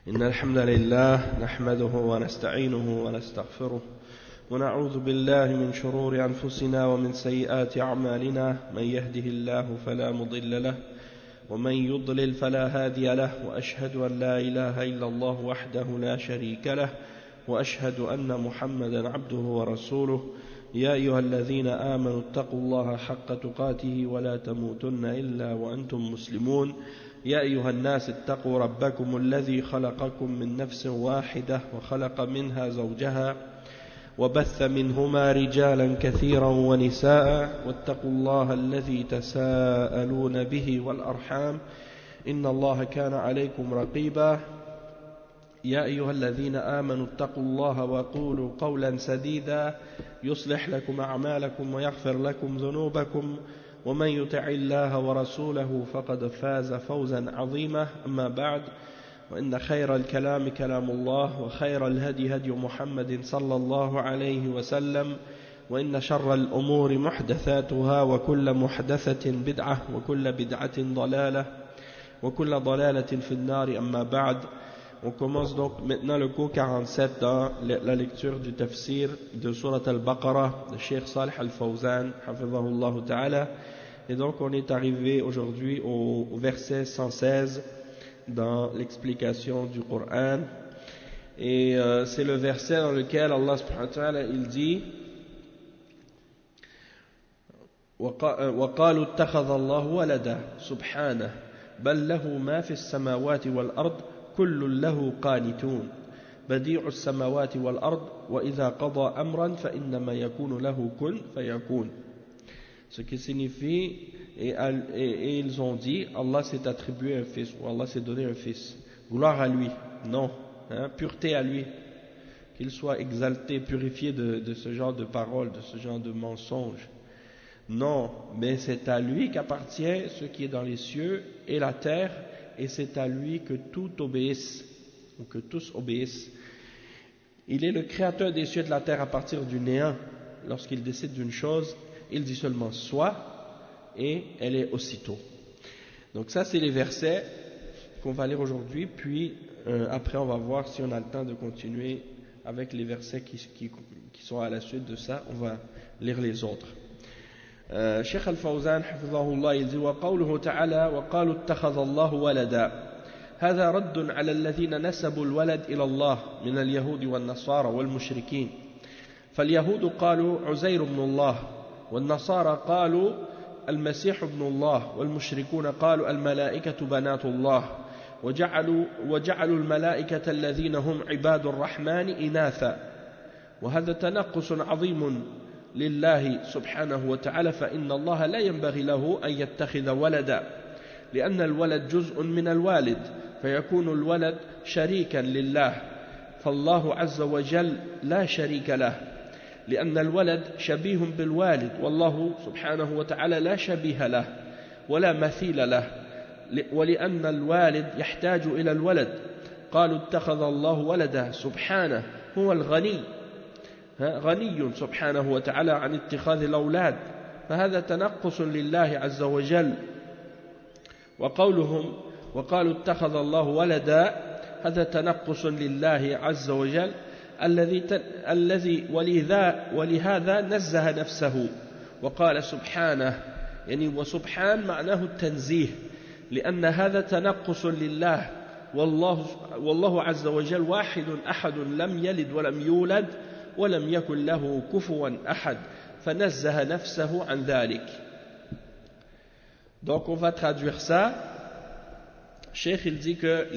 إن الحمد لله نحمده ونستعينه ونستغفره ونعوذ بالله من شرور أنفسنا ومن سيئات أعمالنا من يهده الله فلا مضل له ومن يضلل فلا هادي له وأشهد أن لا إله إلا الله وحده لا شريك له وأشهد أن محمدا عبده ورسوله يا أيها الذين آمنوا اتقوا الله حق تقاته ولا تموتن إلا وأنتم مسلمون يا أيها الناس اتقوا ربكم الذي خلقكم من نفس واحدة وخلق منها زوجها وبث منهما رجالا كثيرا ونساء واتقوا الله الذي تساءلون به والأرحام إن الله كان عليكم رقيبا يا أيها الذين آمنوا اتقوا الله وقولوا قولا سديدا يصلح لكم أعمالكم ويغفر لكم ذنوبكم ومن يطع الله ورسوله فقد فاز فوزا عظيما أما بعد وإن خير الكلام كلام الله وخير الهدي هدي محمد صلى الله عليه وسلم وإن شر الأمور محدثاتها وكل محدثة بدعة وكل بدعة ضلالة وكل ضلالة في النار أما بعد. On commence donc maintenant le cours 47 dans la lecture du tafsir de Surat al-Baqarah de Cheikh Salih al-Fawzan hafidhahullah ta'ala, et donc on est arrivé aujourd'hui au verset 116 dans l'explication du Coran, et c'est le verset dans lequel Allah subhanahu wa ta'ala il dit وَقَالُوا اتَّخَذَ اللَّهُ وَلَدًا سُبْحَانَهُ بَلْ لَهُ مَا فِي السَّمَاوَاتِ وَالْأَرْضِ كل له قانتون بديع السماوات والأرض وإذا قضى أمرا فإنما يكون له كن فيكون. Ce qui signifie et ils ont dit Allah s'est attribué un fils ou Allah s'est donné un fils. Gloire à lui, non, pureté à lui, qu'il soit exalté, purifié de ce genre de paroles, de ce genre de mensonges. Non, mais c'est à lui qu'appartient ce qui est dans les cieux et la terre, et c'est à lui que tout obéisse, ou que tous obéissent. Il est le créateur des cieux et de la terre à partir du néant. Lorsqu'il décide d'une chose, il dit seulement soit, et elle est aussitôt. Donc ça, c'est les versets qu'on va lire aujourd'hui, puis après on va voir si on a le temps de continuer avec les versets qui sont à la suite de ça. On va lire les autres. شيخ الفوزان حفظه الله يقول وقوله تعالى وقالوا اتخذ الله ولدا هذا رد على الذين نسبوا الولد إلى الله من اليهود والنصارى والمشركين. فاليهود قالوا عزير ابن الله والنصارى قالوا المسيح ابن الله والمشركون قالوا الملائكة بنات الله وجعلوا الملائكة الذين هم عباد الرحمن إناثا وهذا تنقص عظيم لله سبحانه وتعالى فإن الله لا ينبغي له أن يتخذ ولدا لأن الولد جزء من الوالد فيكون الولد شريكا لله فالله عز وجل لا شريك له لأن الولد شبيه بالوالد والله سبحانه وتعالى لا شبيه له ولا مثيل له ولأن الوالد يحتاج إلى الولد قالوا اتخذ الله ولدا سبحانه هو الغني غني سبحانه وتعالى عن اتخاذ الأولاد فهذا تنقص لله عز وجل. وقولهم وقالوا اتخذ الله ولدا هذا تنقص لله عز وجل الذي ولهذا نزه نفسه وقال سبحانه يعني وسبحان معناه التنزيه لأن هذا تنقص لله والله عز وجل واحد أحد لم يلد ولم يولد ولم يكن له كفوا أحد فنزه نفسه عن ذلك. Donc on va traduire ça. Cheikh il dit que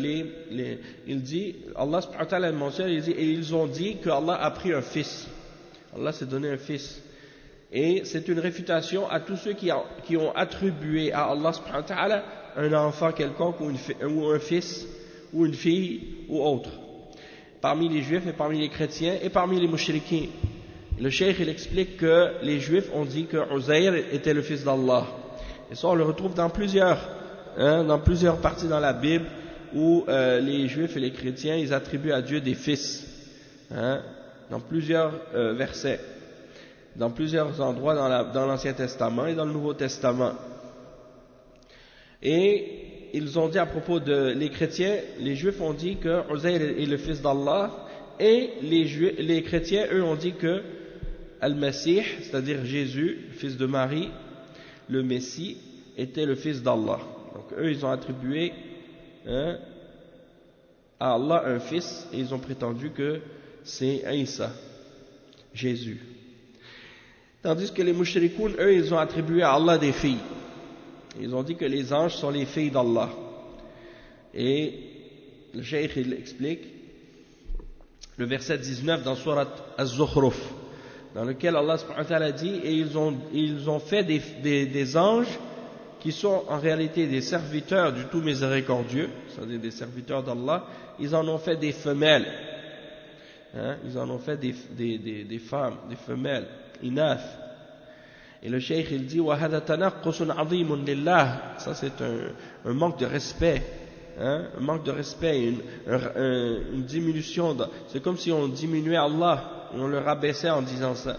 il dit Allah subhanahu wa ta'ala mentionne, il dit et ils ont dit que Allah a pris un fils. Allah s'est donné un fils. Et c'est une réfutation à tous ceux qui ont attribué à Allah subhanahu wa ta'ala un enfant quelconque ou un fils ou une fille ou autre. Parmi les juifs et parmi les chrétiens et parmi les mushrikins. Le cheikh il explique que les juifs ont dit que Uzair était le fils d'Allah. Et ça on le retrouve dans plusieurs parties dans la Bible où les juifs et les chrétiens ils attribuent à Dieu des fils. Dans plusieurs versets, dans plusieurs endroits dans l'Ancien Testament et dans le Nouveau Testament. Et ils ont dit à propos les chrétiens, les juifs ont dit que Uzair est le fils d'Allah, et les chrétiens, eux, ont dit que Al-Masih, c'est-à-dire Jésus, fils de Marie, le Messie, était le fils d'Allah. Donc eux, ils ont attribué à Allah un fils, et ils ont prétendu que c'est Isa, Jésus. Tandis que les mushrikoun, eux, ils ont attribué à Allah des filles. Ils ont dit que les anges sont les filles d'Allah. Et le cheikh, il explique le verset 19 dans Surat Az-Zukhruf, dans lequel Allah subhanahu wa ta'ala dit, et ils ont fait des anges qui sont en réalité des serviteurs du tout miséricordieux, c'est-à-dire des serviteurs d'Allah, ils en ont fait des femelles. Ils en ont fait des femmes, des femelles, inath. Et le cheikh il dit وَهَذَا تَنَقُّصٌ عَظِيمٌ لِلَّهِ, ça c'est un manque de respect, un manque de respect, une diminution, c'est comme si on diminuait Allah et on le rabaissait en disant ça,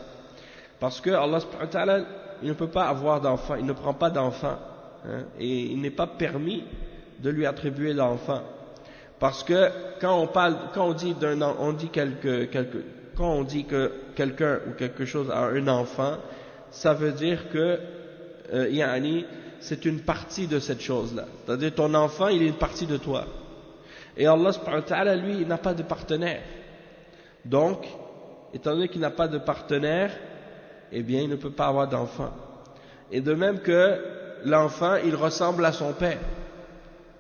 parce que Allah subhanahu wa ta'ala, il ne peut pas avoir d'enfant, il ne prend pas d'enfant, et il n'est pas permis de lui attribuer d'enfant, parce que quand on dit que quelqu'un ou quelque chose a un enfant, ça veut dire que c'est une partie de cette chose-là. C'est-à-dire ton enfant, il est une partie de toi. Et Allah subhanahu wa ta'ala, lui, il n'a pas de partenaire. Donc, étant donné qu'il n'a pas de partenaire, eh bien, il ne peut pas avoir d'enfant. Et de même que l'enfant, il ressemble à son père.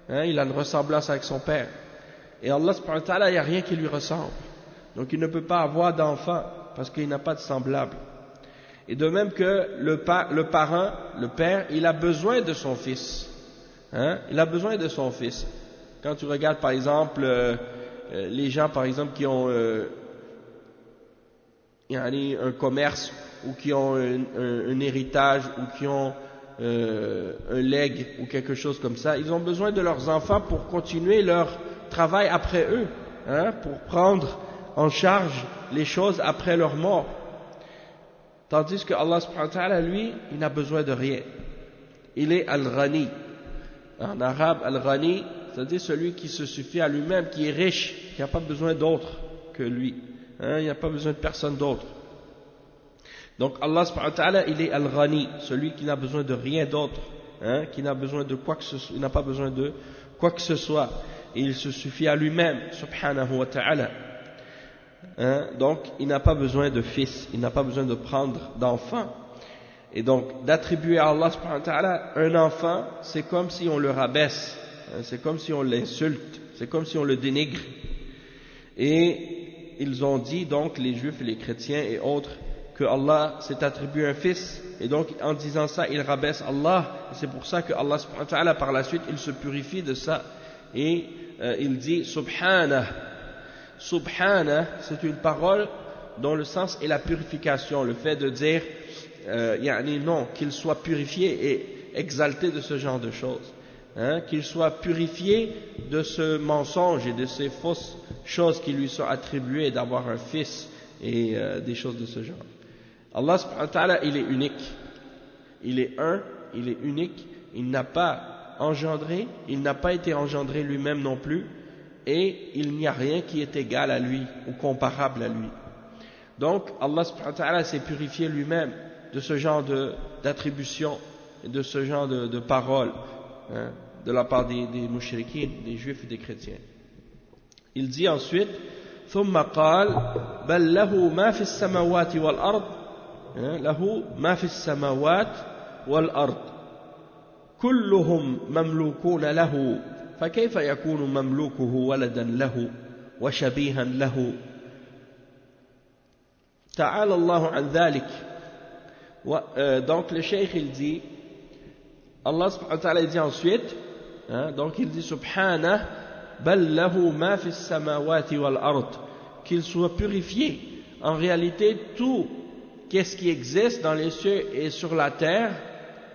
Il a une ressemblance avec son père. Et Allah subhanahu wa ta'ala, il n'y a rien qui lui ressemble. Donc, il ne peut pas avoir d'enfant parce qu'il n'a pas de semblable. Et de même que le père, il a besoin de son fils. Il a besoin de son fils. Quand tu regardes par exemple les gens par exemple qui ont un commerce ou qui ont un héritage ou qui ont un legs ou quelque chose comme ça, ils ont besoin de leurs enfants pour continuer leur travail après eux, pour prendre en charge les choses après leur mort. Tandis que Allah subhanahu wa ta'ala, lui, il n'a besoin de rien. Il est Al-Ghani. En arabe, Al-Ghani, c'est-à-dire celui qui se suffit à lui-même, qui est riche, qui n'a pas besoin d'autre que lui. Il n'a pas besoin de personne d'autre. Donc Allah subhanahu wa ta'ala, il est Al-Ghani, celui qui n'a besoin de rien d'autre, qui n'a besoin de quoi que ce soit, il n'a pas besoin de quoi que ce soit. Et il se suffit à lui-même, subhanahu wa ta'ala. Donc il n'a pas besoin de fils, il n'a pas besoin de prendre d'enfant. Et donc d'attribuer à Allah subhanahu wa ta'ala un enfant, c'est comme si on le rabaisse, c'est comme si on l'insulte, c'est comme si on le dénigre. Et ils ont dit donc, les juifs et les chrétiens et autres, que Allah s'est attribué un fils, et donc en disant ça ils rabaissent Allah, et c'est pour ça que Allah subhanahu wa ta'ala par la suite il se purifie de ça, et il dit subhanah. Subhana, c'est une parole dont le sens est la purification, le fait de dire non, qu'il soit purifié et exalté de ce genre de choses, qu'il soit purifié de ce mensonge et de ces fausses choses qui lui sont attribuées d'avoir un fils et des choses de ce genre. Allah subhanahu wa ta'ala, il est unique, il est un, il est unique, il n'a pas engendré, il n'a pas été engendré lui-même non plus, et il n'y a rien qui est égal à lui ou comparable à lui. Donc Allah subhanahu wa ta'ala s'est purifié lui-même de ce genre d'attribution et de ce genre de paroles de la part des mushrikines, des juifs et des chrétiens. Il dit ensuite ثم قال بل له ما في السماوات والأرض له ما في السماوات والأرض كلهم مملوكون له فكيف يكون مملوكه ولدا له وشبيها له تعالى الله عن ذلك. Donc le cheikh il dit, Allah subhanahu wa ta'ala dit ensuite, donc il dit subhanah bal lahu ma fi samawati wal ard, qu'il soit purifié. En réalité tout qu'est-ce qui existe dans les cieux et sur la terre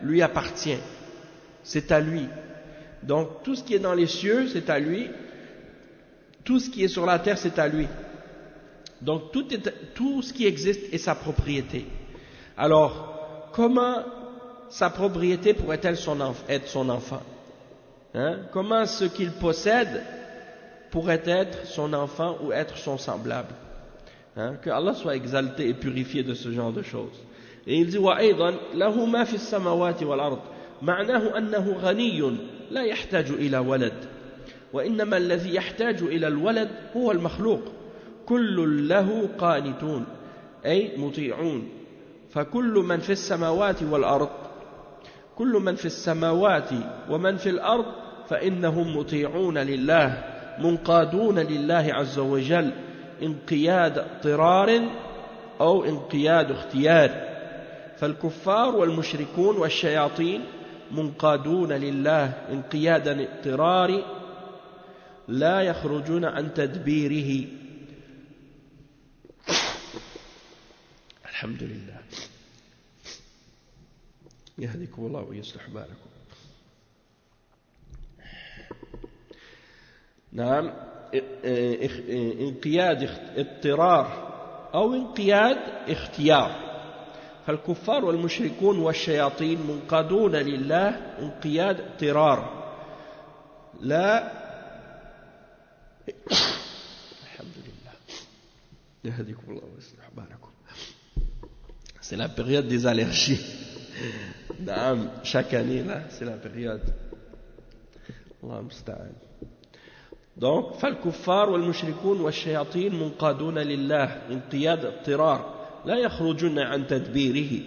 lui appartient, c'est à lui. Donc tout ce qui est dans les cieux c'est à lui, tout ce qui est sur la terre c'est à lui. Donc tout ce qui existe est sa propriété. Alors comment sa propriété pourrait-elle être son enfant? Hein? Comment ce qu'il possède pourrait être son enfant ou être son semblable. Hein? Que Allah soit exalté et purifié de ce genre de choses. Et il dit وأيضا له ما في السماوات والأرض معناه أنه غني لا يحتاج إلى ولد وإنما الذي يحتاج إلى الولد هو المخلوق كل له قانتون أي مطيعون فكل من في السماوات والأرض كل من في السماوات ومن في الأرض فإنهم مطيعون لله منقادون لله عز وجل انقياد اضطرار أو انقياد اختيار فالكفار والمشركون والشياطين منقادون لله انقيادا اضطرار لا يخرجون عن تدبيره الحمد لله يهديكم الله ويصلح بالكم نعم انقياد اضطرار أو انقياد اختيار فالكفار والمشركون والشياطين منقادون لله انقياد اضطرار لا الحمد لله يهديكم الله ويصلح بالكم. C'est la période des allergies. Chaque année là, c'est la période. Allah musta'an. Donc, فالكفار والمشركون والشياطين منقادون لله انقياد اضطرار لا يخرجون عن تدبيره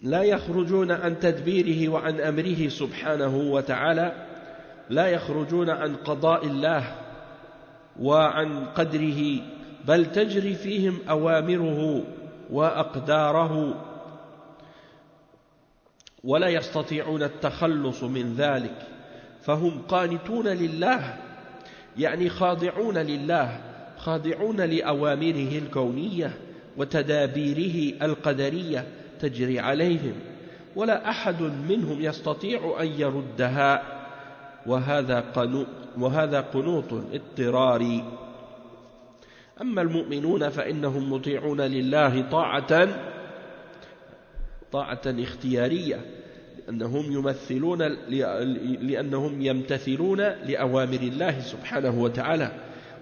لا يخرجون عن تدبيره وعن أمره سبحانه وتعالى لا يخرجون عن قضاء الله وعن قدره بل تجري فيهم أوامره وأقداره ولا يستطيعون التخلص من ذلك فهم قانتون لله يعني خاضعون لله خاضعون لأوامره الكونية وتدابيره القدرية تجري عليهم ولا أحد منهم يستطيع أن يردها وهذا قنوط اضطراري أما المؤمنون فإنهم مطيعون لله طاعة اختيارية لأنهم يمتثلون لأوامر الله سبحانه وتعالى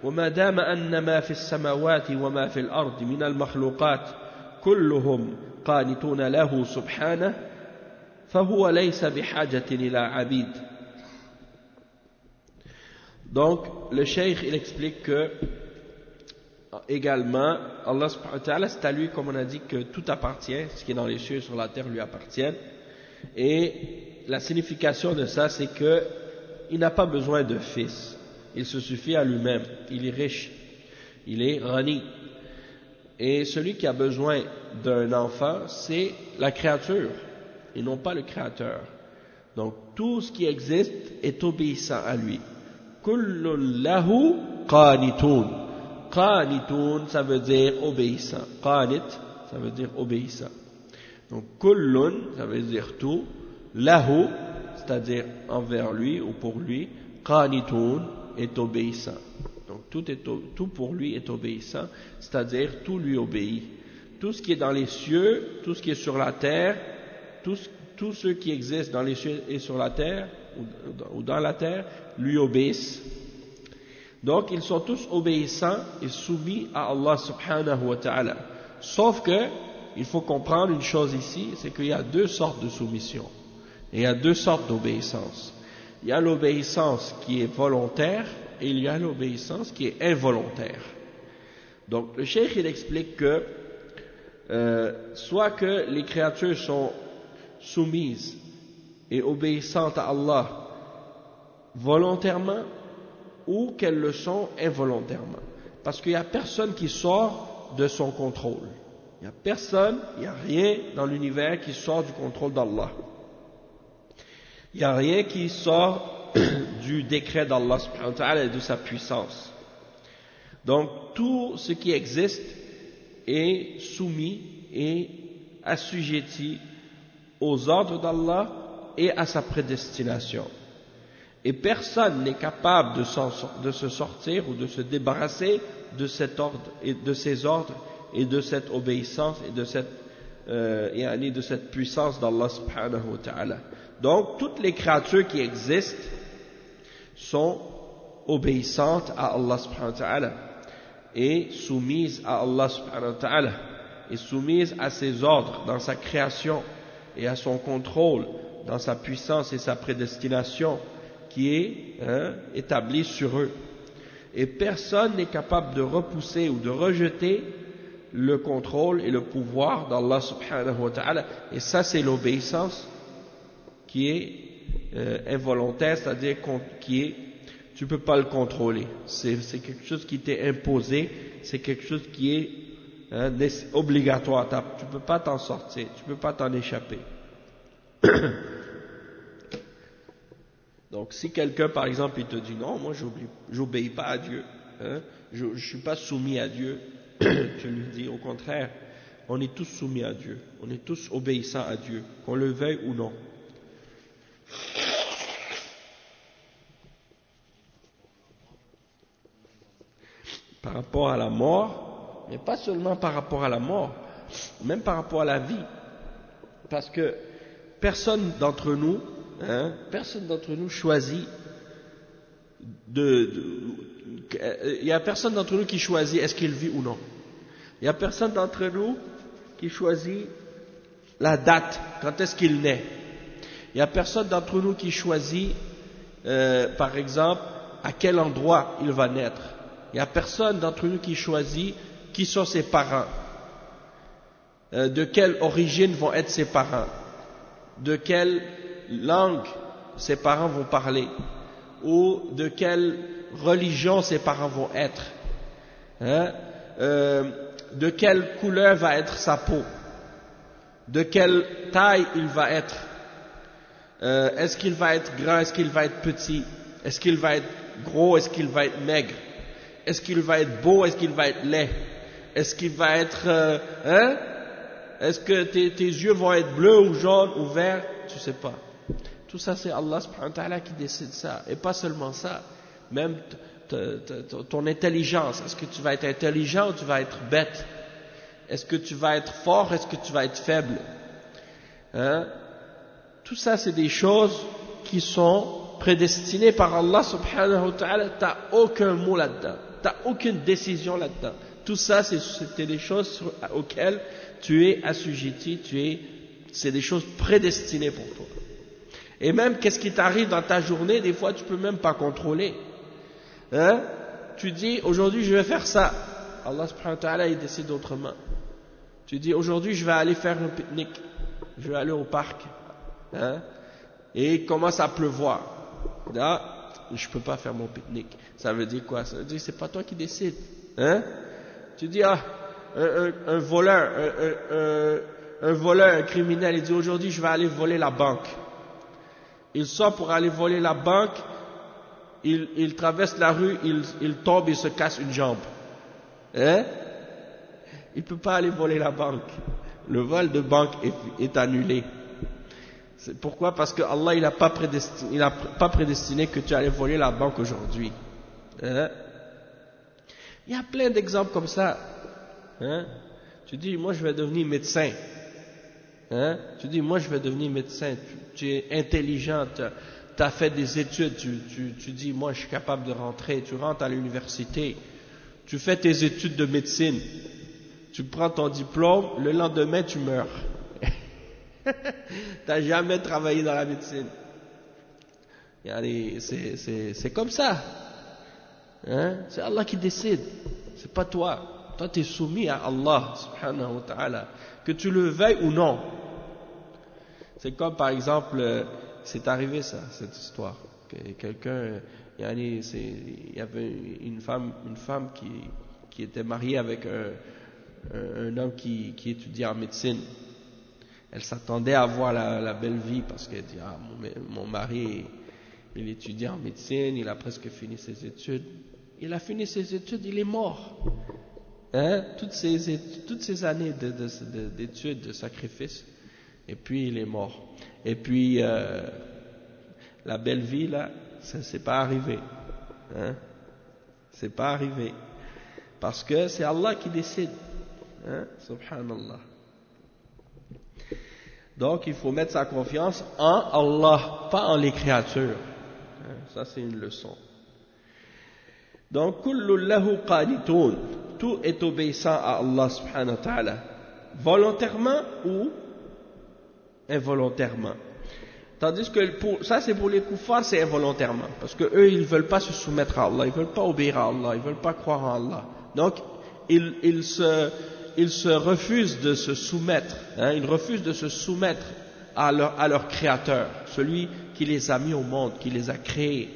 وما دام أن ما في السماوات وما في الأرض من المخلوقات كلهم قانتون له سبحانه فهو ليس بحاجة إلى عبيد. Donc le cheikh il explique que également Allah subhanahu wa ta'ala c'est à lui comme on a dit que tout appartient, ce qui est dans les cieux et sur la terre lui appartient, et la signification de ça c'est que il n'a pas besoin de fils, il se suffit à lui-même, il est riche, il est ghani, et celui qui a besoin d'un enfant c'est la créature et non pas le créateur. Donc tout ce qui existe est obéissant à lui. Kullun lahu qanitun. Qanitun, ça veut dire obéissant. Qanit, ça veut dire obéissant. Donc, kullun, ça veut dire tout. Lahu, c'est-à-dire envers lui ou pour lui. Qanitun est obéissant. Donc, tout pour lui est obéissant, c'est-à-dire tout lui obéit. Tout ce qui est dans les cieux, tout ce qui est sur la terre, tout ce qui existe dans les cieux et sur la terre, ou dans la terre, lui obéissent. Donc ils sont tous obéissants et soumis à Allah subhanahu wa ta'ala. Sauf que, il faut comprendre une chose ici, c'est qu'il y a deux sortes de soumission. Et il y a deux sortes d'obéissance. Il y a l'obéissance qui est volontaire et il y a l'obéissance qui est involontaire. Donc le cheikh il explique que soit que les créatures sont soumises et obéissantes à Allah volontairement ou qu'elles le sont involontairement. Parce qu'il n'y a personne qui sort de son contrôle. Il n'y a personne, il n'y a rien dans l'univers qui sort du contrôle d'Allah. Il n'y a rien qui sort du décret d'Allah subhanahu wa ta'ala et de sa puissance. Donc tout ce qui existe est soumis et assujetti aux ordres d'Allah et à sa prédestination. Et personne n'est capable de se sortir ou de se débarrasser de cet ordre et de ces ordres et de cette obéissance et de cette puissance d'Allah subhanahu wa ta'ala. Donc, toutes les créatures qui existent sont obéissantes à Allah subhanahu wa ta'ala et soumises à Allah subhanahu wa ta'ala et soumises à ses ordres dans sa création et à son contrôle dans sa puissance et sa prédestination qui est établie sur eux. Et personne n'est capable de repousser ou de rejeter le contrôle et le pouvoir d'Allah subhanahu wa ta'ala. Et ça, c'est l'obéissance qui est involontaire, c'est-à-dire tu peux pas le contrôler. C'est quelque chose qui t'est imposé, c'est quelque chose qui est obligatoire. Tu peux pas t'en sortir, tu peux pas t'en échapper. Donc, si quelqu'un, par exemple, il te dit non, moi, j'obéis pas à Dieu, je suis pas soumis à Dieu, tu lui dis au contraire, on est tous soumis à Dieu, on est tous obéissants à Dieu, qu'on le veuille ou non. Par rapport à la mort, mais pas seulement par rapport à la mort, même par rapport à la vie, parce que personne d'entre nous choisit il y a personne d'entre nous qui choisit est-ce qu'il vit ou non. Il y a personne d'entre nous qui choisit la date, quand est-ce qu'il naît. Il y a personne d'entre nous qui choisit, par exemple, à quel endroit il va naître. Il n'y a personne d'entre nous qui choisit qui sont ses parents, de quelle origine vont être ses parents, de quelle langue ses parents vont parler, ou de quelle religion ses parents vont être, de quelle couleur va être sa peau, de quelle taille il va être, est-ce qu'il va être grand, est-ce qu'il va être petit, est-ce qu'il va être gros, est-ce qu'il va être maigre, est-ce qu'il va être beau, est-ce qu'il va être laid, est-ce qu'il va être, est-ce que tes yeux vont être bleus ou jaunes ou verts, tu sais pas. Tout ça c'est Allah subhanahu wa ta'ala qui décide ça, et pas seulement ça, même ton intelligence, est-ce que tu vas être intelligent ou tu vas être bête, est-ce que tu vas être fort, est-ce que tu vas être faible, tout ça c'est des choses qui sont prédestinées par Allah subhanahu wa ta'ala. T'as aucun mot là-dedans, t'as aucune décision là-dedans, tout ça c'était des choses auxquelles tu es assujetti, c'est des choses prédestinées pour toi. Et même qu'est-ce qui t'arrive dans ta journée, des fois tu peux même pas contrôler. Tu dis aujourd'hui je vais faire ça, Allah subhanahu wa ta'ala il décide autrement. Tu dis aujourd'hui je vais aller faire un pique-nique, je vais aller au parc, et il commence à pleuvoir. Là, je peux pas faire mon pique-nique. Ça veut dire quoi? Ça veut dire c'est pas toi qui décides. Tu dis un voleur, un criminel, il dit aujourd'hui je vais aller voler la banque. Il sort pour aller voler la banque, il traverse la rue, il tombe, il se casse une jambe. Il peut pas aller voler la banque. Le vol de banque est annulé. C'est pourquoi? Parce que Allah il a pas prédestiné que tu allais voler la banque aujourd'hui. Il y a plein d'exemples comme ça. Tu dis moi je vais devenir médecin. Tu dis moi je vais devenir médecin, tu es intelligent, tu as fait des études, tu dis moi je suis capable de rentrer, tu rentres à l'université, tu fais tes études de médecine, tu prends ton diplôme, le lendemain tu meurs. Tu n'as jamais travaillé dans la médecine. C'est comme ça. C'est Allah qui décide, c'est pas toi. Toi tu es soumis à Allah subhanahu wa ta'ala, que tu le veuilles ou non. C'est comme par exemple, c'est arrivé ça, cette histoire, que quelqu'un, il y avait une femme qui était mariée avec un homme qui étudiait en médecine. Elle s'attendait à avoir la belle vie parce qu'elle dit mon mari il étudie en médecine, il a presque fini ses études. Il a fini ses études, il est mort. Toutes ces années d'études, de sacrifices, et puis il est mort. Et puis la belle vie là, ça c'est pas arrivé. C'est pas arrivé. Parce que c'est Allah qui décide. Subhanallah. Donc il faut mettre sa confiance en Allah, pas en les créatures. Ça c'est une leçon. Donc kullu lahu qanitun, tout est obéissant à Allah subhanahu wa ta'ala, volontairement ou involontairement. Tandis que ça c'est pour les kuffars, c'est involontairement, parce que eux ils veulent pas se soumettre à Allah, ils veulent pas obéir à Allah, ils veulent pas croire en Allah. Donc ils se refusent de se soumettre, ils refusent de se soumettre à leur créateur, celui qui les a mis au monde, qui les a créés,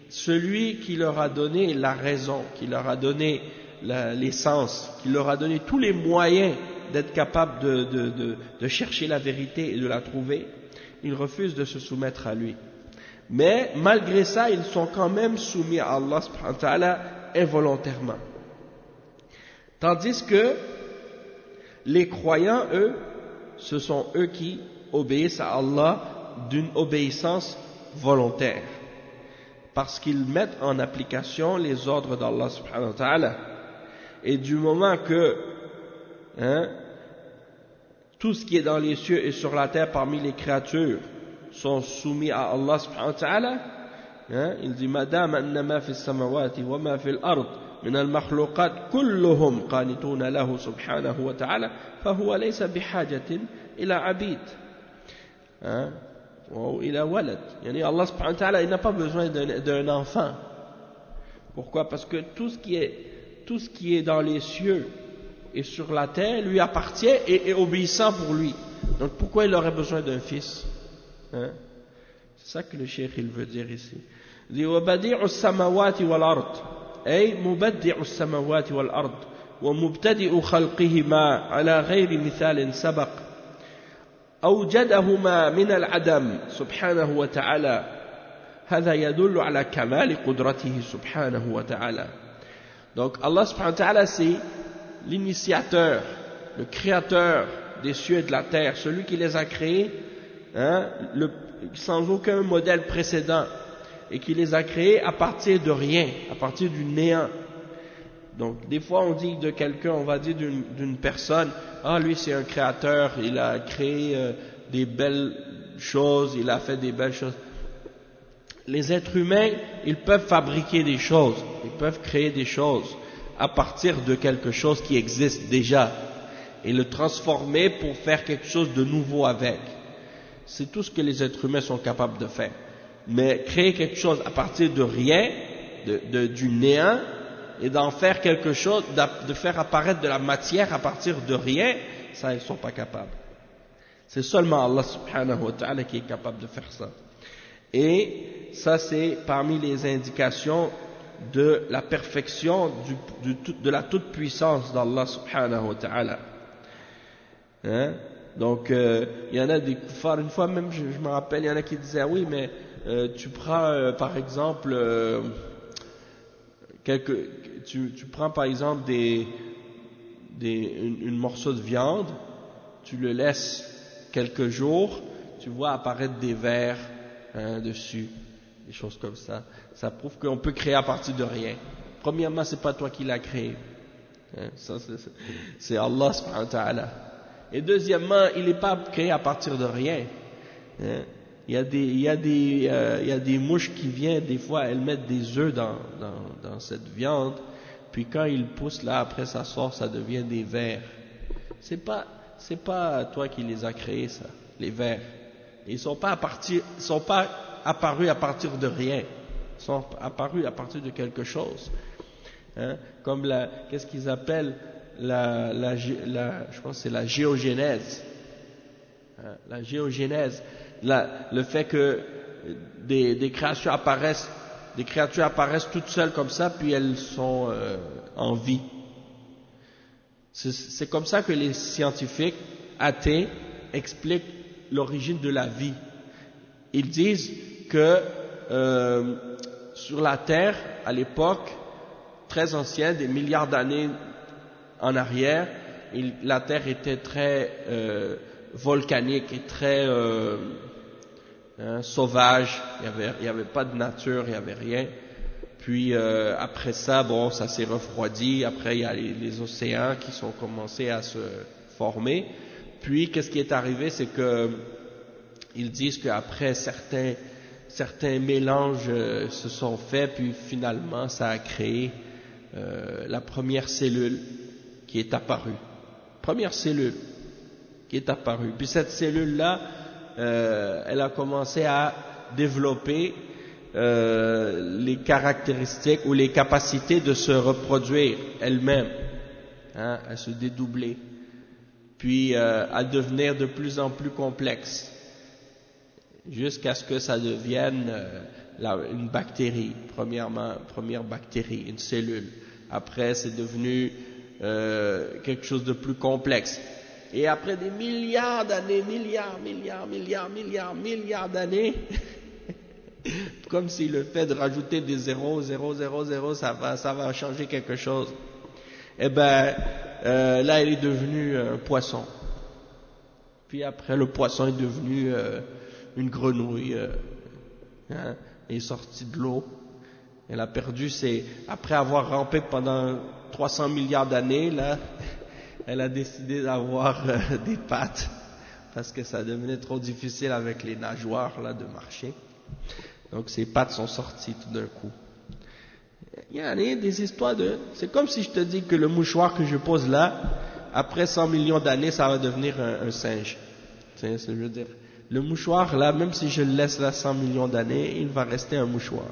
celui qui leur a donné la raison, qui leur a donné l'essence, qui leur a donné tous les moyens d'être capable de chercher la vérité et de la trouver. Ils refusent de se soumettre à lui. Mais malgré ça, ils sont quand même soumis à Allah subhanahu wa ta'ala involontairement. Tandis que les croyants, eux, ce sont eux qui obéissent à Allah d'une obéissance volontaire. Parce qu'ils mettent en application les ordres d'Allah subhanahu wa ta'ala. Et du moment que tout ce qui est dans les cieux et sur la terre parmi les créatures sont soumis à Allah subhanahu wa ta'ala, il dit madame annama fi samawati wa ma fi al-ard min al-makhluqat kulluhum qanituna lahu subhanahu wa ta'ala fahuwa laysa bihajatin ila abid ou ila walad. Yani Allah subhanahu wa ta'ala, il n'a pas besoin d'un enfant. Pourquoi? Parce que tout ce qui est dans les cieux et sur la terre lui appartient et est obéissant pour lui. Donc pourquoi il aurait besoin d'un fils? C'est ça que le cheikh il veut dire ici. Il dit وَبَدِيعُ السَّمَوَاتِ وَالْأَرْضِ أي مبدع السماوات والأرض ومبتدئ خلقهما على غير مثال سبق أوجدهما من العدم سبحانه وتعالى هذا يدل على كمال قدرته سبحانه وتعالى. Donc Allah subhanahu wa ta'ala, c'est l'initiateur, le créateur des cieux et de la terre, celui qui les a créés sans aucun modèle précédent et qui les a créés à partir de rien, à partir du néant. Donc des fois on dit de quelqu'un, on va dire d'une personne, lui c'est un créateur, il a créé des belles choses, il a fait des belles choses. Les êtres humains, ils peuvent fabriquer des choses, ils peuvent créer des choses à partir de quelque chose qui existe déjà et le transformer pour faire quelque chose de nouveau avec. C'est tout ce que les êtres humains sont capables de faire. Mais créer quelque chose à partir de rien, du néant, et d'en faire quelque chose, de faire apparaître de la matière à partir de rien, ça ils ne sont pas capables. C'est seulement Allah subhanahu wa ta'ala qui est capable de faire ça. Et ça c'est parmi les indications de la perfection de la toute-puissance d'Allah subhanahu wa ta'ala. Donc il y en a des kuffars, une fois même je me rappelle, il y en a qui disaient oui mais tu prends par exemple tu prends par exemple une morceau de viande, tu le laisses quelques jours, tu vois apparaître des vers dessus, des choses comme ça. Ça prouve qu'on peut créer à partir de rien. Premièrement, c'est pas toi qui l'as créé, ça c'est Allah subhanahu wa ta'ala. Et deuxièmement, il n'est pas créé à partir de rien. Il y a des mouches qui viennent, des fois elles mettent des œufs dans cette viande, puis quand ils poussent là, après ça sort, ça devient des vers. C'est pas toi qui les as créés ça, les vers. Ils sont pas apparus à partir de rien. Ils sont apparus à partir de quelque chose. Comme qu'est-ce qu'ils appellent je pense que c'est la géogénèse. La géogénèse. Le fait que des créatures apparaissent toutes seules comme ça, puis elles sont en vie. C'est comme ça que les scientifiques athées expliquent l'origine de la vie. Ils disent que sur la Terre, à l'époque très ancienne, des milliards d'années en arrière, la Terre était très volcanique et très sauvage, il y avait pas de nature, il y avait rien. Puis après ça, bon, ça s'est refroidi. Après, il y a les océans qui sont commencés à se former. Puis, qu'est-ce qui est arrivé, c'est que ils disent qu'après certains mélanges se sont faits, puis finalement, ça a créé la première cellule qui est apparue. Première cellule qui est apparue. Puis cette cellule-là, elle a commencé à développer les caractéristiques ou les capacités de se reproduire elle-même, hein, à se dédoubler, puis à devenir de plus en plus complexe, jusqu'à ce que ça devienne une bactérie, première bactérie, une cellule. Après, c'est devenu quelque chose de plus complexe. Et après des milliards d'années, milliards d'années, comme si le fait de rajouter des 0, ça va changer quelque chose. Eh ben, là, il est devenu un poisson. Puis après, le poisson est devenu une grenouille. Hein, est sortie de l'eau. Elle a perdu après avoir rampé pendant 300 milliards d'années, là, elle a décidé d'avoir des pattes, parce que ça devenait trop difficile avec les nageoires, là, de marcher. Donc ses pattes sont sorties tout d'un coup. Il y a des histoires c'est comme si je te dis que le mouchoir que je pose là, après 100 millions d'années, ça va devenir un singe. C'est ce que je veux dire. Le mouchoir là, même si je le laisse là 100 millions d'années, il va rester un mouchoir.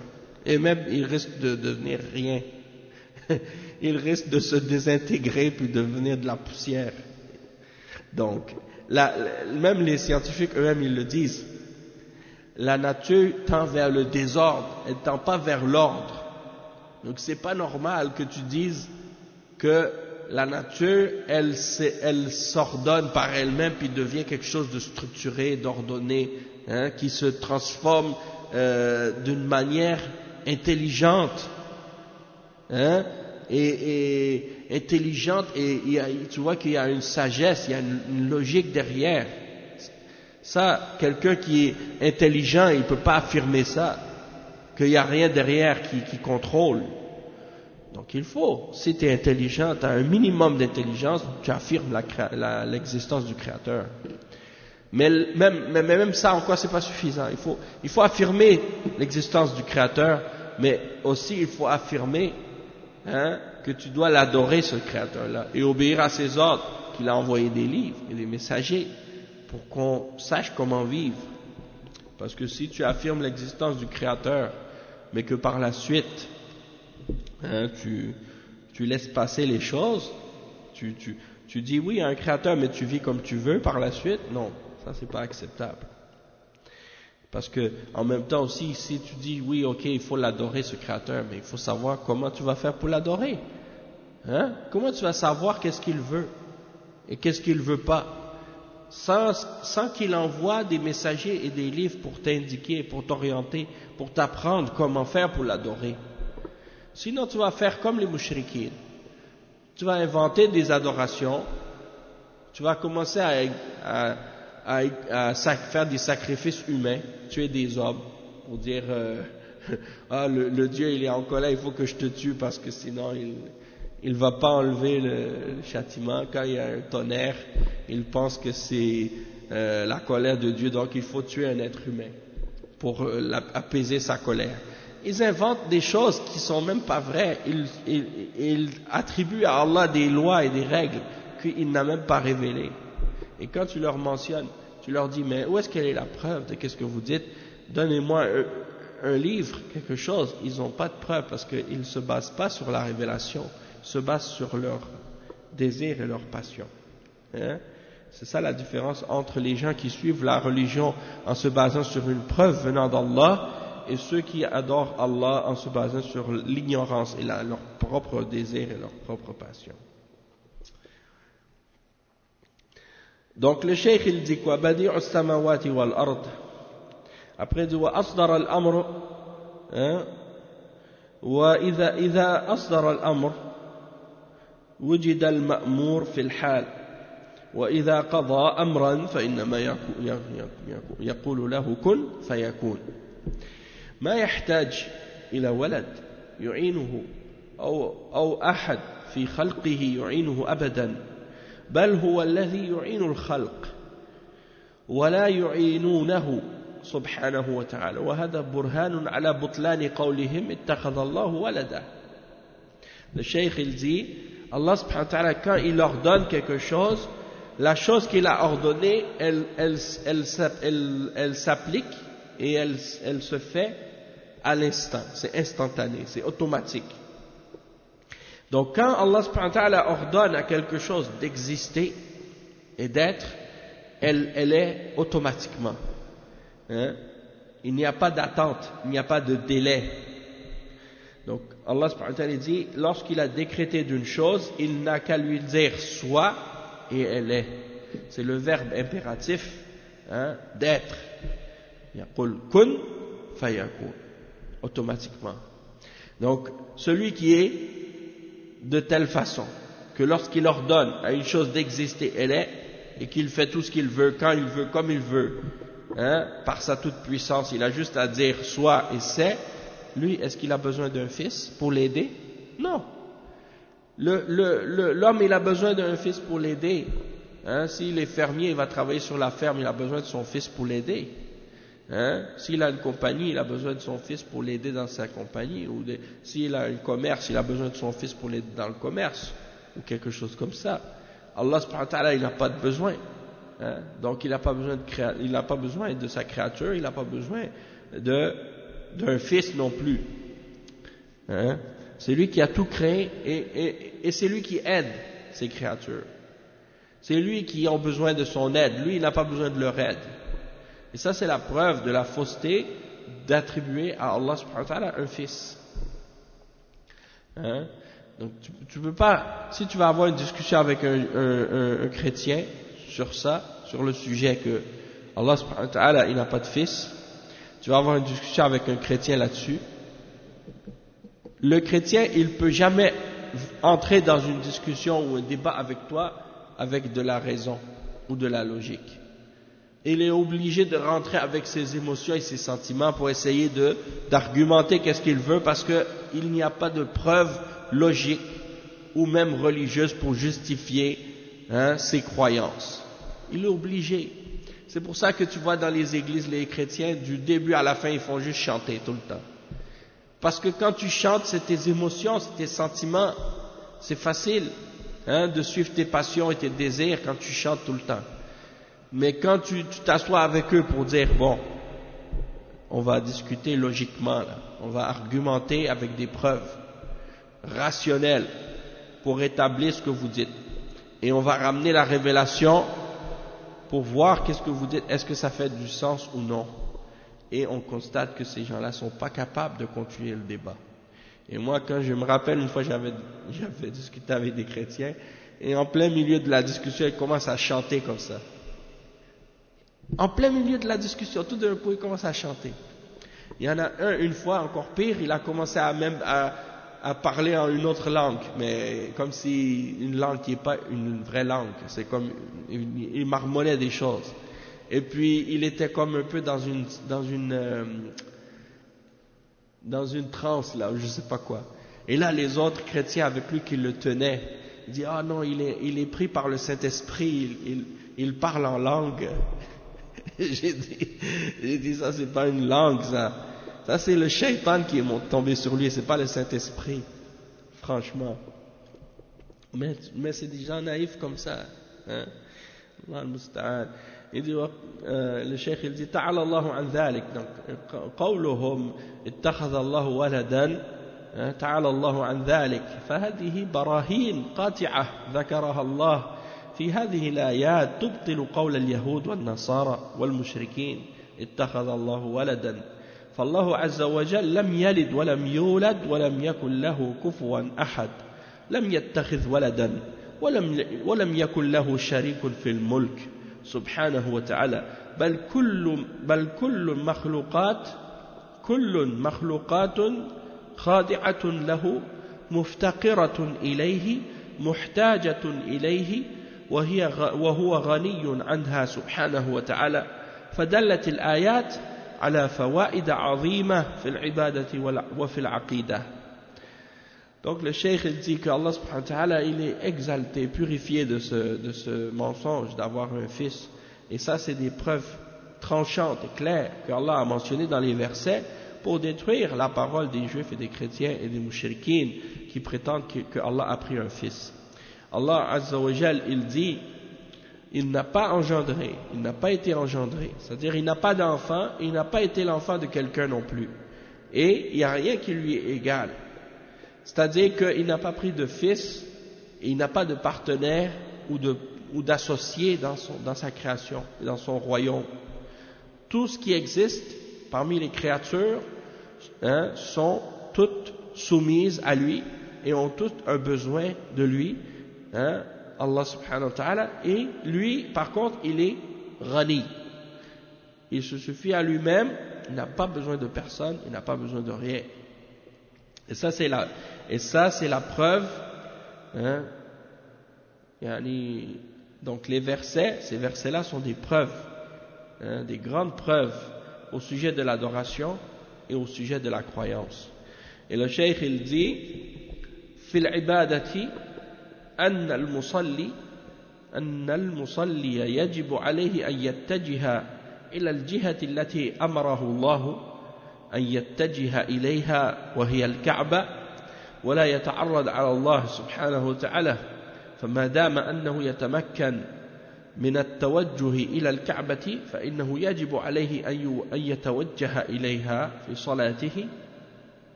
Et même, il risque de devenir rien. Il risque de se désintégrer puis de devenir de la poussière. Donc, même les scientifiques eux-mêmes, ils le disent. La nature tend vers le désordre, elle tend pas vers l'ordre. Donc, c'est pas normal que tu dises que la nature, elle s'ordonne par elle-même puis devient quelque chose de structuré, d'ordonné, hein, qui se transforme d'une manière intelligente, hein, et intelligente, et tu vois qu'il y a une sagesse, il y a une logique derrière. Ça, quelqu'un qui est intelligent, il ne peut pas affirmer ça, qu'il n'y a rien derrière qui contrôle. Donc il faut, si tu es intelligent, tu as un minimum d'intelligence, tu affirmes l'existence du Créateur. Mais même ça, encore, c'est pas suffisant. Il faut affirmer l'existence du Créateur, mais aussi il faut affirmer, hein, que tu dois l'adorer, ce Créateur-là, et obéir à ses ordres, qu'il a envoyé des livres et des messagers, pour qu'on sache comment vivre. Parce que si tu affirmes l'existence du Créateur, mais que par la suite, hein, tu laisses passer les choses, tu dis oui à un Créateur, mais tu vis comme tu veux par la suite, non. Ça, c'est pas acceptable. Parce que, en même temps aussi, si tu dis, oui, ok, il faut l'adorer, ce Créateur, mais il faut savoir comment tu vas faire pour l'adorer. Hein? Comment tu vas savoir qu'est-ce qu'il veut et qu'est-ce qu'il veut pas, sans qu'il envoie des messagers et des livres pour t'indiquer, pour t'orienter, pour t'apprendre comment faire pour l'adorer. Sinon, tu vas faire comme les mouchriquines. Tu vas inventer des adorations, tu vas commencer à faire des sacrifices humains, tuer des hommes, pour dire ah, le Dieu il est en colère, il faut que je te tue parce que sinon il va pas enlever le châtiment. Quand il y a un tonnerre, il pense que c'est la colère de Dieu, donc il faut tuer un être humain pour apaiser sa colère. Ils inventent des choses qui sont même pas vraies. Ils attribuent à Allah des lois et des règles qu'il n'a même pas révélées. Et quand tu leur mentionnes, tu leur dis, mais où est-ce qu'elle est la preuve de qu'est-ce que vous dites? Donnez-moi un livre, quelque chose. Ils n'ont pas de preuve parce qu'ils ne se basent pas sur la révélation, ils se basent sur leur désir et leur passion. Hein? C'est ça la différence entre les gens qui suivent la religion en se basant sur une preuve venant d'Allah et ceux qui adorent Allah en se basant sur l'ignorance et leur propre désir et leur propre passion. Donc le cheikh il dit quoi? Badi'u as-samawati wal ard. Après il dit wa asdara al-amr, wa idha asdara al-amr wujida al-ma'mur fi al-hal wa idha qada amran fa innama yaqulu lahu kun fayakun. ما يحتاج إلى ولد يعينه أو أحد في خلقه يعينه أبدا بل هو الذي يعين الخلق ولا يعينونه سبحانه وتعالى وهذا برهان على بطلان قولهم اتخذ الله ولدا. Le cheikh il dit Allah subhanahu wa ta'ala quand il ordonne quelque chose, la chose qu'il a ordonnée elle s'applique et elle se fait à l'instant, c'est instantané, c'est automatique. Donc quand Allah subhanahu wa ta'ala ordonne à quelque chose d'exister et d'être, elle est automatiquement. Hein? Il n'y a pas d'attente, il n'y a pas de délai. Donc Allah subhanahu wa ta'ala dit, lorsqu'il a décrété d'une chose, il n'a qu'à lui dire soit et elle est. C'est le verbe impératif, hein, d'être. Yaqul kun fayakun, automatiquement. Donc celui qui est de telle façon que lorsqu'il ordonne à une chose d'exister, elle est, et qu'il fait tout ce qu'il veut, quand il veut, comme il veut, hein, par sa toute puissance, il a juste à dire soit et c'est. Lui, est-ce qu'il a besoin d'un fils pour l'aider? Non. L'homme, il a besoin d'un fils pour l'aider. Hein, s'il est fermier, il va travailler sur la ferme, il a besoin de son fils pour l'aider. Hein, s'il a une compagnie, il a besoin de son fils pour l'aider dans sa compagnie. S'il a un commerce, il a besoin de son fils pour l'aider dans le commerce. Ou quelque chose comme ça. Allah subhanahu wa ta'ala, il n'a pas de besoin. Hein, donc il n'a pas besoin de sa créature, il n'a pas besoin d'un fils non plus. Hein? C'est lui qui a tout créé et c'est lui qui aide ses créatures. C'est lui qui a besoin de son aide. Lui, il n'a pas besoin de leur aide. Et ça, c'est la preuve de la fausseté d'attribuer à Allah subhanahu wa ta'ala un fils. Hein? Donc tu peux pas, si tu vas avoir une discussion avec un chrétien sur ça, sur le sujet que Allah subhanahu wa ta'ala, il n'a pas de fils, tu vas avoir une discussion avec un chrétien là-dessus. Le chrétien, il peut jamais entrer dans une discussion ou un débat avec toi avec de la raison ou de la logique. Il est obligé de rentrer avec ses émotions et ses sentiments pour essayer d'argumenter qu'est-ce qu'il veut parce qu'il n'y a pas de preuve logique ou même religieuse pour justifier ses croyances. Il est obligé. C'est pour ça que tu vois dans les églises, les chrétiens, du début à la fin, ils font juste chanter tout le temps. Parce que quand tu chantes, c'est tes émotions, c'est tes sentiments. C'est facile de suivre tes passions et tes désirs quand tu chantes tout le temps. Mais quand tu t'assois avec eux pour dire, bon, on va discuter logiquement, là, on va argumenter avec des preuves rationnelles pour établir ce que vous dites. Et on va ramener la révélation pour voir qu'est-ce que vous dites, est-ce que ça fait du sens ou non. Et on constate que ces gens-là ne sont pas capables de continuer le débat. Et moi, quand je me rappelle, une fois j'avais discuté avec des chrétiens, et en plein milieu de la discussion, ils commencent à chanter comme ça. En plein milieu de la discussion, tout d'un coup, ils commencent à chanter. Il y en a un, une fois, encore pire, il a commencé à parler en une autre langue, mais comme si une langue qui n'est pas une vraie langue, c'est comme, il marmonnait des choses. Et puis, il était comme un peu dans une transe, là, je sais pas quoi. Et là, les autres chrétiens avec lui qui le tenaient, ils disent, ah non, il est pris par le Saint-Esprit, il parle en langue. J'ai dit, ça c'est pas une langue, ça. Ça c'est le shaitan qui est tombé sur lui, c'est pas le Saint-Esprit. Franchement. Mais c'est des gens naïfs comme ça. Hein? Allah al-Musta'an. Il dit, le cheikh il dit, ta'ala Allahu an dhalik. Donc, qawluhum, ittakhadha Allahu waladan, ta'ala Allahu an dhalik. فهذه براهين قاطعة ذكرها الله في هذه الآيات تبطل قول اليهود والنصارى والمشركين اتخذ الله ولدا فالله عز وجل لم يلد ولم يولد ولم يكن له كفوا أحد لم يتخذ ولدا ولم يكن له شريك في الملك سبحانه وتعالى بل كل مخلوقات خاضعة له مفتقرة إليه محتاجة إليه وهو غني عنها سبحانه وتعالى فدلت الآيات على فوائد عظيمة في العبادة وفي العقيدة Donc le cheikh il dit que Allah subhanahu wa ta'ala il est exalté, purifié de ce mensonge d'avoir un fils. Et ça c'est des preuves tranchantes et claires que Allah a mentionnées dans les versets pour détruire la parole des juifs et des chrétiens et des mouchriquines qui prétendent que Allah a pris un fils. Allah Azza wa Jal il dit il n'a pas engendré, il n'a pas été engendré, c'est-à-dire il n'a pas d'enfant, il n'a pas été l'enfant de quelqu'un non plus. Et il n'y a rien qui lui est égal. C'est-à-dire qu'il n'a pas pris de fils, et il n'a pas de partenaire ou d'associé dans sa création, dans son royaume. Tout ce qui existe parmi les créatures sont toutes soumises à lui et ont toutes un besoin de lui, Allah subhanahu wa ta'ala, et lui par contre il est ghani, il se suffit à lui-même, il n'a pas besoin de personne, il n'a pas besoin de rien. Et ça c'est la preuve, donc les versets, ces versets-là sont des preuves, des grandes preuves au sujet de l'adoration et au sujet de la croyance. Et le cheikh il dit fil ibadati أن المصلي يجب عليه أن يتجه إلى الجهة التي أمره الله أن يتجه إليها وهي الكعبة ولا يتعرض على الله سبحانه وتعالى فما دام أنه يتمكن من التوجه إلى الكعبة فإنه يجب عليه أن يتوجه إليها في صلاته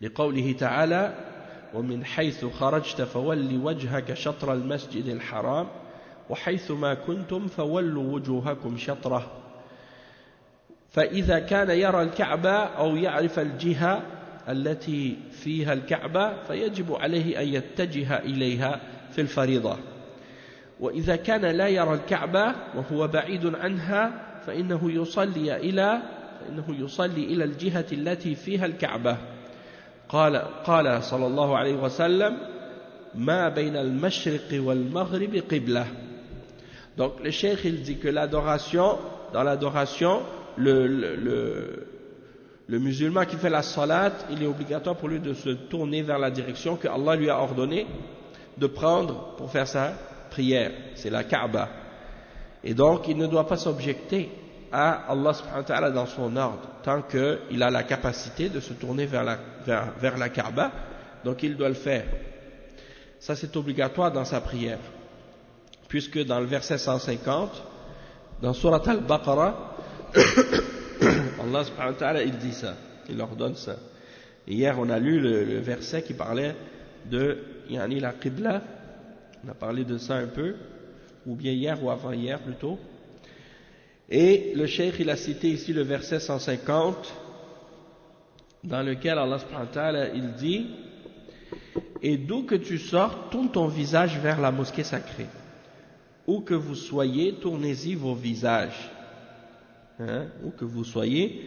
لقوله تعالى ومن حيث خرجت فول وجهك شطر المسجد الحرام وحيث ما كنتم فولوا وجوهكم شطره فإذا كان يرى الكعبة أو يعرف الجهة التي فيها الكعبة فيجب عليه أن يتجه إليها في الفريضة وإذا كان لا يرى الكعبة وهو بعيد عنها فإنه يصلي إلى الجهة التي فيها الكعبة قال صلى الله عليه وسلم ما بين المشرق والمغرب قبلة. Donc le cheikh il dit que dans l'adoration le musulman qui fait la salat, il est obligatoire pour lui de se tourner vers la direction que Allah lui a ordonné de prendre pour faire sa prière, c'est la Kaaba. Et donc il ne doit pas s'objecter à Allah subhanahu wa ta'ala dans son ordre tant qu'il a la capacité de se tourner vers la Kaaba, donc il doit le faire. Ça c'est obligatoire dans sa prière, puisque dans le verset 150 dans Surat Al-Baqarah Allah subhanahu wa ta'ala il dit ça, il ordonne ça. Et hier on a lu le verset qui parlait de la Qibla, on a parlé de ça un peu, ou bien hier ou avant-hier plutôt. Et le cheikh il a cité ici le verset 150 dans lequel Allah subhanahu wa ta'ala il dit et d'où que tu sors tourne ton visage vers la mosquée sacrée, où que vous soyez tournez-y vos visages, où que vous soyez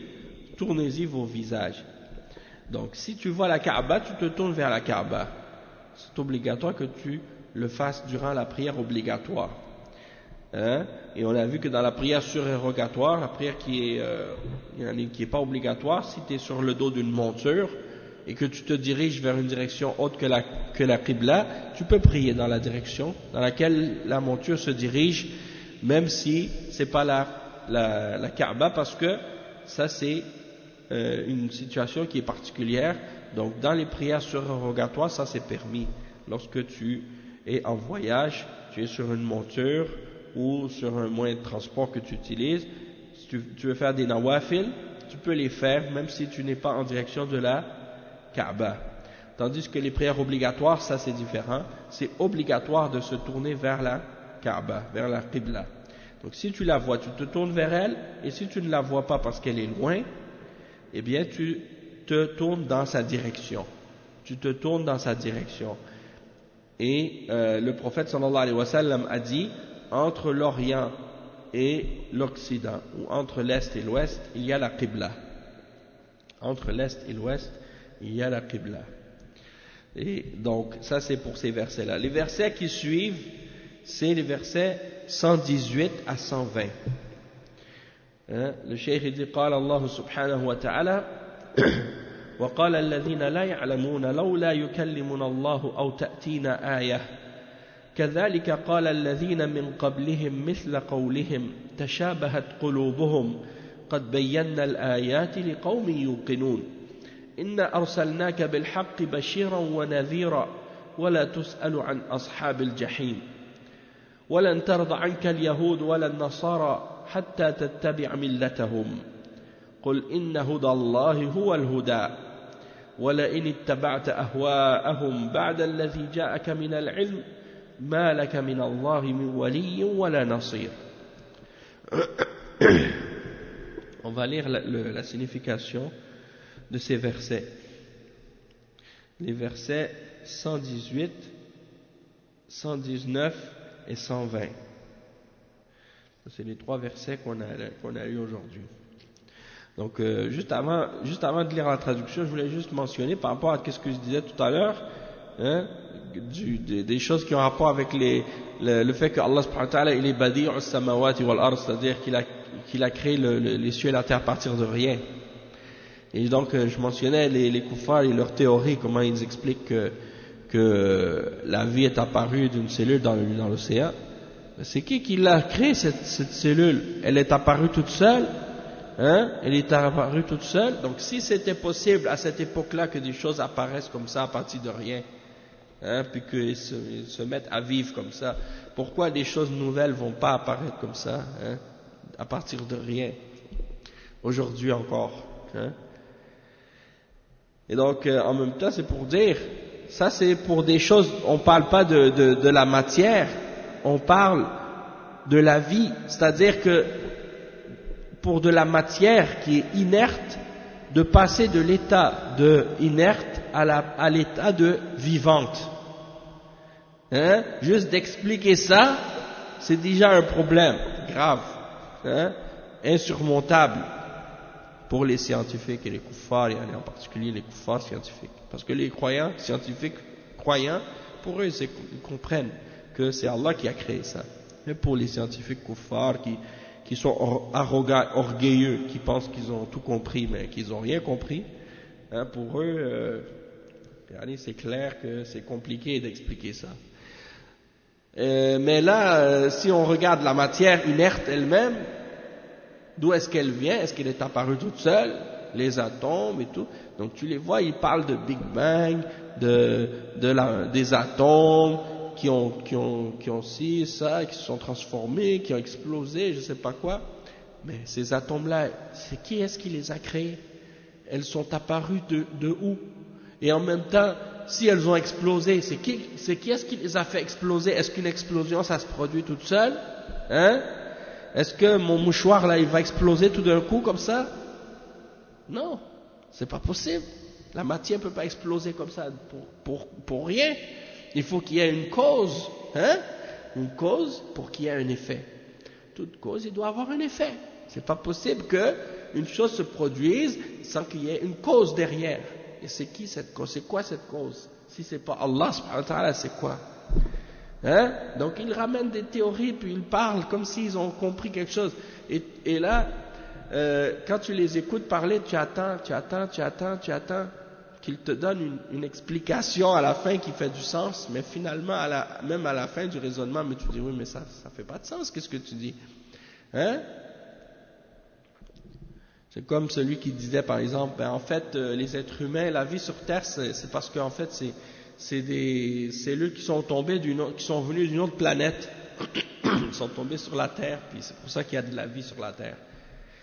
tournez-y vos visages. Donc si tu vois la Kaaba, tu te tournes vers la Kaaba, c'est obligatoire que tu le fasses durant la prière obligatoire. Et on a vu que dans la prière surérogatoire, la prière qui est pas obligatoire, si tu es sur le dos d'une monture et que tu te diriges vers une direction autre que la Qibla, tu peux prier dans la direction dans laquelle la monture se dirige, même si c'est pas la Kaaba, parce que ça c'est une situation qui est particulière. Donc dans les prières surérogatoires, ça c'est permis. Lorsque tu es en voyage, tu es sur une monture ou sur un moyen de transport que tu utilises, si tu veux faire des nawafil, tu peux les faire même si tu n'es pas en direction de la Kaaba. Tandis que les prières obligatoires, ça c'est différent, c'est obligatoire de se tourner vers la Kaaba, vers la Qibla. Donc si tu la vois, tu te tournes vers elle, et si tu ne la vois pas parce qu'elle est loin, eh bien tu te tournes dans sa direction. Tu te tournes dans sa direction. Et le prophète sallallahu alayhi wa sallam a dit entre l'Orient et l'Occident, ou entre l'Est et l'Ouest, il y a la Qibla. Entre l'Est et l'Ouest, il y a la Qibla. Et donc, ça c'est pour ces versets-là. Les versets qui suivent, c'est les versets 118 à 120. Le cheikh dit, قال الله سبحانه وتعالى وقال الذين لا يعلمون لولا يكلمنا الله أو تأتينا آية كذلك قال الذين من قبلهم مثل قولهم تشابهت قلوبهم قد بينا الآيات لقوم يوقنون إنا أرسلناك بالحق بشيرا ونذيرا ولا تسأل عن أصحاب الجحيم ولن ترضى عنك اليهود ولا النصارى حتى تتبع ملتهم قل إن هدى الله هو الهدى ولئن اتبعت أهواءهم بعد الذي جاءك من العلم ما لك من الله من ولي ولا نصير. On va lire la signification de ces versets. Les versets 118, 119 et 120. C'est les trois versets qu'on a lus aujourd'hui. Donc, juste avant de lire la traduction, je voulais juste mentionner par rapport à ce que je disais tout à l'heure, hein, des choses qui ont rapport avec le fait que Allah subhanahu wa ta'ala il est badi'u samawati wal ard, c'est-à-dire qu'il a créé les cieux et la terre à partir de rien. Et donc, je mentionnais les kuffars et leur théorie, comment ils expliquent que la vie est apparue d'une cellule dans l'océan. C'est qui l'a créé cette cellule? Elle est apparue toute seule? Hein? Elle est apparue toute seule. Donc si c'était possible à cette époque-là que des choses apparaissent comme ça à partir de rien, hein, puis qu'ils se mettent à vivre comme ça, pourquoi des choses nouvelles vont pas apparaître comme ça, hein, à partir de rien, aujourd'hui encore, hein? Et donc en même temps c'est pour dire, ça c'est pour des choses, on parle pas de la matière, on parle de la vie, c'est-à-dire que pour de la matière qui est inerte, de passer de l'état de inerte à l'état de vivante. Hein? Juste d'expliquer ça, c'est déjà un problème grave, hein? Insurmontable pour les scientifiques et les kuffars, et en particulier les kuffars scientifiques. Parce que les croyants, scientifiques croyants, pour eux, ils comprennent que c'est Allah qui a créé ça. Mais pour les scientifiques kuffars qui sont arrogants, orgueilleux, qui pensent qu'ils ont tout compris, mais qu'ils n'ont rien compris, hein, pour eux, c'est clair que c'est compliqué d'expliquer ça. Mais là, si on regarde la matière inerte elle-même, d'où est-ce qu'elle vient? Est-ce qu'elle est apparue toute seule? Les atomes et tout. Donc tu les vois, ils parlent de Big Bang, des atomes qui ont ci, ça, qui se sont transformés, qui ont explosé, je sais pas quoi. Mais ces atomes-là, c'est qui est-ce qui les a créés? Elles sont apparues de où? Et en même temps, si elles ont explosé, c'est qui est-ce qui les a fait exploser? Est-ce qu'une explosion, ça se produit toute seule? Hein? Est-ce que mon mouchoir là, il va exploser tout d'un coup comme ça? Non, c'est pas possible. La matière ne peut pas exploser comme ça pour rien. Il faut qu'il y ait une cause, hein? Une cause pour qu'il y ait un effet. Toute cause, il doit avoir un effet. C'est pas possible qu'une chose se produise sans qu'il y ait une cause derrière. Et c'est qui cette cause? C'est quoi cette cause? Si c'est pas Allah subhanahu wa ta'ala, c'est quoi? Hein? Donc ils ramènent des théories puis ils parlent comme s'ils ont compris quelque chose. Et là, quand tu les écoutes parler, tu attends qu'ils te donnent une explication à la fin qui fait du sens, mais finalement, même à la fin du raisonnement, mais tu dis oui, mais ça fait pas de sens, qu'est-ce que tu dis? Hein? C'est comme celui qui disait par exemple, en fait, les êtres humains, la vie sur Terre, c'est parce qu'en fait, c'est des cellules qui sont tombées qui sont venues d'une autre planète, ils sont tombées sur la Terre, puis c'est pour ça qu'il y a de la vie sur la Terre.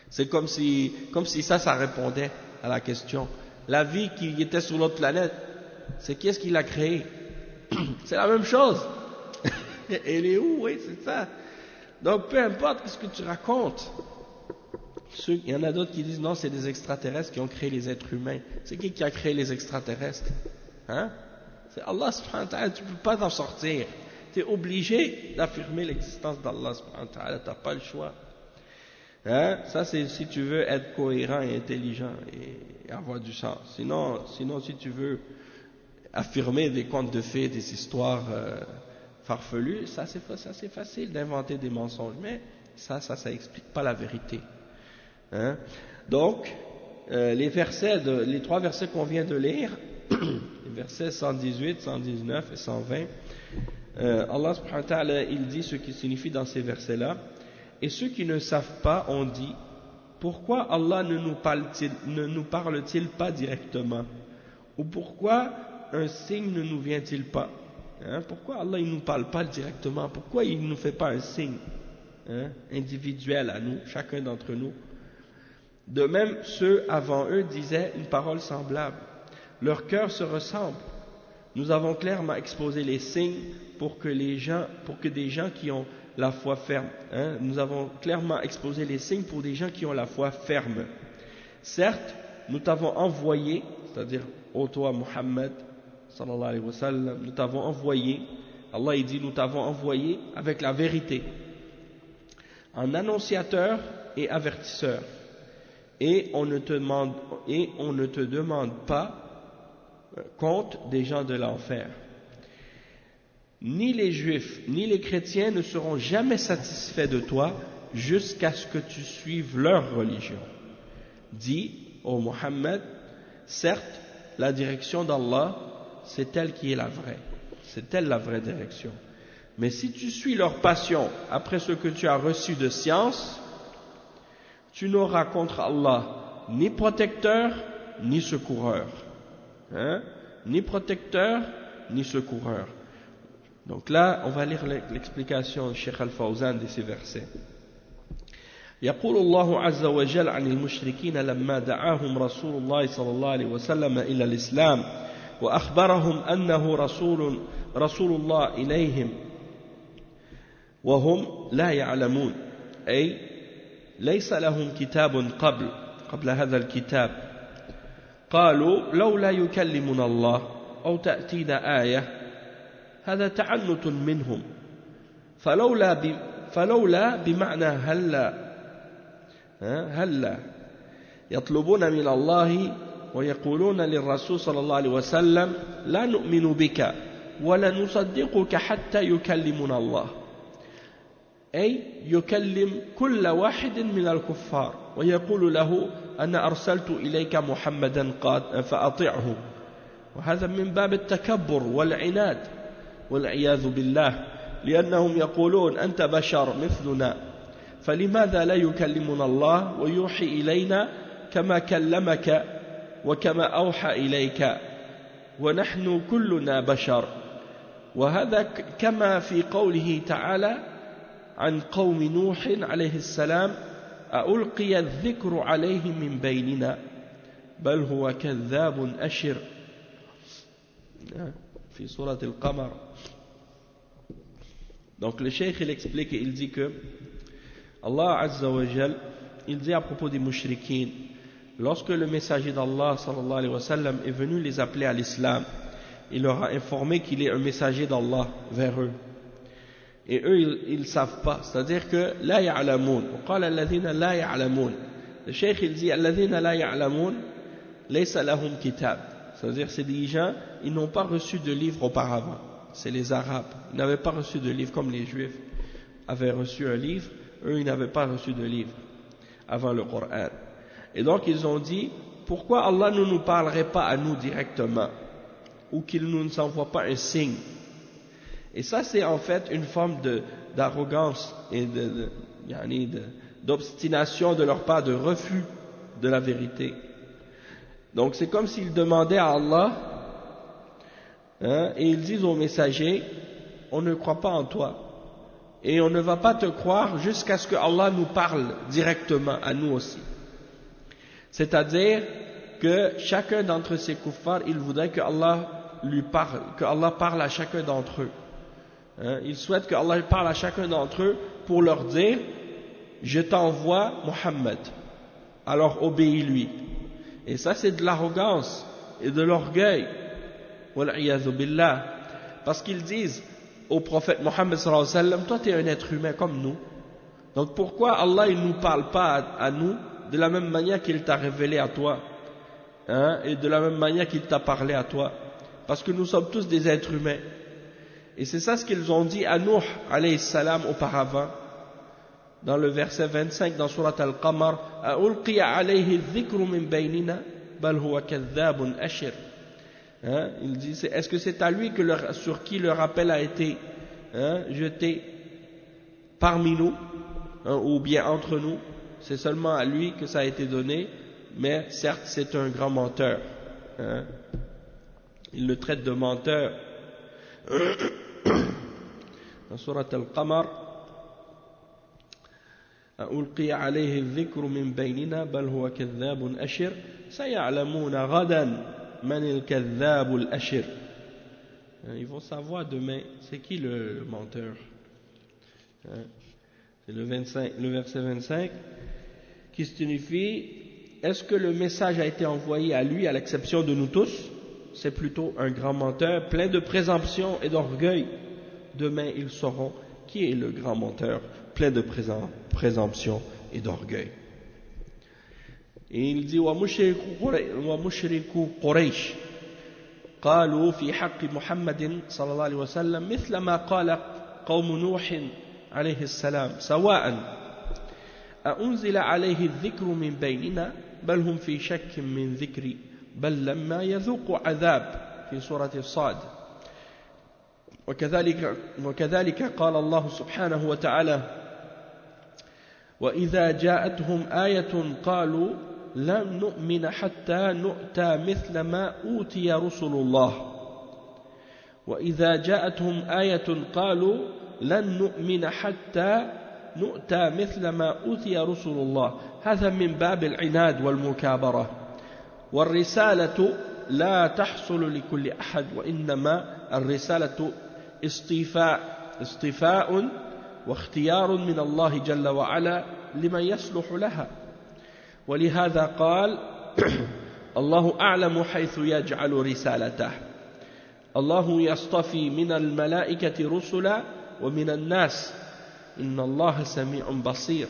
C'est comme si ça répondait à la question. La vie qui était sur l'autre planète, c'est qui est-ce qui l'a créée? C'est la même chose. Elle est où? Oui, c'est ça. Donc peu importe ce que tu racontes. Il y en a d'autres qui disent non, c'est des extraterrestres qui ont créé les êtres humains. C'est qui a créé les extraterrestres? Hein? C'est Allah subhanahu wa ta'ala, tu ne peux pas t'en sortir. Tu es obligé d'affirmer l'existence d'Allah subhanahu wa ta'ala, tu n'as pas le choix. Hein? Ça c'est si tu veux être cohérent et intelligent et avoir du sens. Sinon si tu veux affirmer des contes de fées, des histoires farfelues, ça c'est facile d'inventer des mensonges, mais ça explique pas la vérité. Hein? Donc les trois versets qu'on vient de lire, les versets 118, 119 et 120, Allah subhanahu wa ta'ala, il dit ce qui signifie dans ces versets-là. Et ceux qui ne savent pas ont dit, pourquoi Allah ne nous parle-t-il pas directement? Ou pourquoi un signe ne nous vient-il pas? Pourquoi Allah ne nous parle pas directement? Pourquoi il ne nous fait pas un signe individuel à nous, chacun d'entre nous? De même, ceux avant eux disaient une parole semblable. Leurs cœurs se ressemblent. Nous avons clairement exposé les signes pour que des gens qui ont la foi ferme. Nous avons clairement exposé les signes pour des gens qui ont la foi ferme. Certes, nous t'avons envoyé, c'est-à-dire ô toi Muhammad, sallallahu alayhi wa sallam, nous t'avons envoyé, Allah il dit nous t'avons envoyé avec la vérité, en annonciateur et avertisseur. Et on ne te demande pas compte des gens de l'enfer. Ni les juifs, ni les chrétiens ne seront jamais satisfaits de toi jusqu'à ce que tu suives leur religion. Dis, ô Muhammad, certes, la direction d'Allah, c'est elle qui est la vraie. C'est elle la vraie direction. Mais si tu suis leur passion après ce que tu as reçu de science, tu n'auras contre Allah ni protecteur, ni secoureur. Ni protecteur, ni secoureur. Donc là, on va lire l'explication de Cheikh Al-Fawzan de ces versets. يقول الله عز وجل عن المشركين لما دعاهم رسول الله صلى الله عليه وسلم إلى الإسلام وأخبرهم أنه رسول الله إليهم وهم لا يعلمون أي ليس لهم كتاب قبل هذا الكتاب قالوا لولا يكلمنا الله أو تأتينا آية هذا تعنت منهم فلولا بمعنى هلا يطلبون من الله ويقولون للرسول صلى الله عليه وسلم لا نؤمن بك ولا نصدقك حتى يكلمنا الله أي يكلم كل واحد من الكفار ويقول له أنا أرسلت إليك محمدا فأطعه وهذا من باب التكبر والعناد والعياذ بالله لأنهم يقولون أنت بشر مثلنا فلماذا لا يكلمنا الله ويوحي إلينا كما كلمك وكما أوحى إليك ونحن كلنا بشر وهذا كما في قوله تعالى عن قوم نوح عليه السلام ألقي الذكر عليه من بيننا بل هو كذاب أشر في سورة القمر. Donc le cheikh il explique et il dit que Allah Azza wa Jal il dit à propos des mushrikines, lorsque le messager d'Allah sallallahu alayhi wa sallam est venu les appeler à l'islam, il leur a informé qu'il est un messager d'Allah vers eux. Et eux, ils ne savent pas. C'est-à-dire que la ya'lamoun. وقال الذين لا يعلمون. Le cheikh il dit الذين لا يعلمون ليس لهم كتاب. C'est-à-dire c'est des gens, ils n'ont pas reçu de livre auparavant. C'est les Arabes. Ils n'avaient pas reçu de livre comme les Juifs avaient reçu un livre. Eux, ils n'avaient pas reçu de livre avant le Coran. Et donc ils ont dit, pourquoi Allah ne nous parlerait pas à nous directement, ou qu'il ne nous envoie pas un signe? Et ça c'est en fait une forme d'arrogance et d'obstination de leur part, de refus de la vérité. Donc c'est comme s'ils demandaient à Allah, et ils disent aux messagers, on ne croit pas en toi, et on ne va pas te croire jusqu'à ce que Allah nous parle directement à nous aussi. C'est-à-dire que chacun d'entre ces kuffars, il voudrait que Allah lui parle, que Allah parle à chacun d'entre eux. Ils souhaitent que Allah parle à chacun d'entre eux pour leur dire, je t'envoie Muhammad, alors obéis-lui. Et ça c'est de l'arrogance et de l'orgueil, wal'iyadhu billah, parce qu'ils disent au prophète Muhammad sallallahu alayhi wa sallam, toi tu es un être humain comme nous, donc pourquoi Allah il ne nous parle pas à nous de la même manière qu'il t'a révélé à toi, et de la même manière qu'il t'a parlé à toi, parce que nous sommes tous des êtres humains. Et c'est ça ce qu'ils ont dit à Nuh alayhi salam auparavant, dans le verset 25 dans Surat Al-Qamar, أَأُلْقِيَ عَلَيْهِ الذِّكْرُ مِنْ بَيْنِنَا بَلْ هُوَ كَذَّابٌ أَشِرٌ. Il dit, est-ce que c'est à lui sur qui le rappel a été jeté parmi nous, ou bien entre nous? C'est seulement à lui que ça a été donné, mais certes c'est un grand menteur. Il le traite de menteur. Dans Surat Al-Qamar, ألقي عليه الذكر من بيننا بل هو كذاب أشر سيعلمون غدا من الكذاب الأشر. Ils vont savoir demain c'est qui le menteur. C'est le verset 25 qui signifie, est-ce que le message a été envoyé à lui à l'exception de nous tous? C'est plutôt un grand menteur plein de présomption et d'orgueil. Demain ils sauront qui est le grand menteur plein de présomption et d'orgueil. Et il dit ومشركو قريش قالوا في حق محمد صلى الله عليه وسلم مثل ما قال قوم نوح عليه السلام سواء أأنزل عليه الذكر من بيننا بل هم في شك من ذكري بل لما يذوقوا عذاب في سورة الصاد. وكذلك قال الله سبحانه وتعالى وإذا جاءتهم آية قالوا لن نؤمن حتى نؤتى مثل ما أوتي رسل الله وإذا جاءتهم آية قالوا لن نؤمن حتى نؤتى مثل ما أوتي رسل الله. هذا من باب العناد والمكابرة. والرسالة لا تحصل لكل أحد وإنما الرسالة اصطفاء واختيار من الله جل وعلا لمن يصلح لها. ولهذا قال الله أعلم حيث يجعل رسالته. الله يصطفي من الملائكة رسلا ومن الناس إن الله سميع بصير.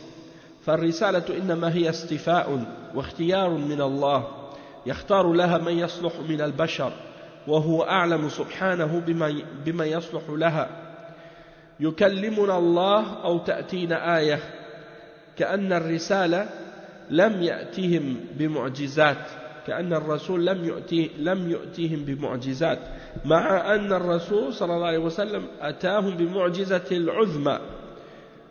فالرسالة إنما هي اصطفاء واختيار من الله يختار لها من يصلح من البشر وهو أعلم سبحانه بما يصلح لها. يكلمنا الله أو تأتينا آية كأن الرسالة لم يأتيهم بمعجزات كأن الرسول لم يؤتيهم بمعجزات مع أن الرسول صلى الله عليه وسلم أتاهم بمعجزة العظمى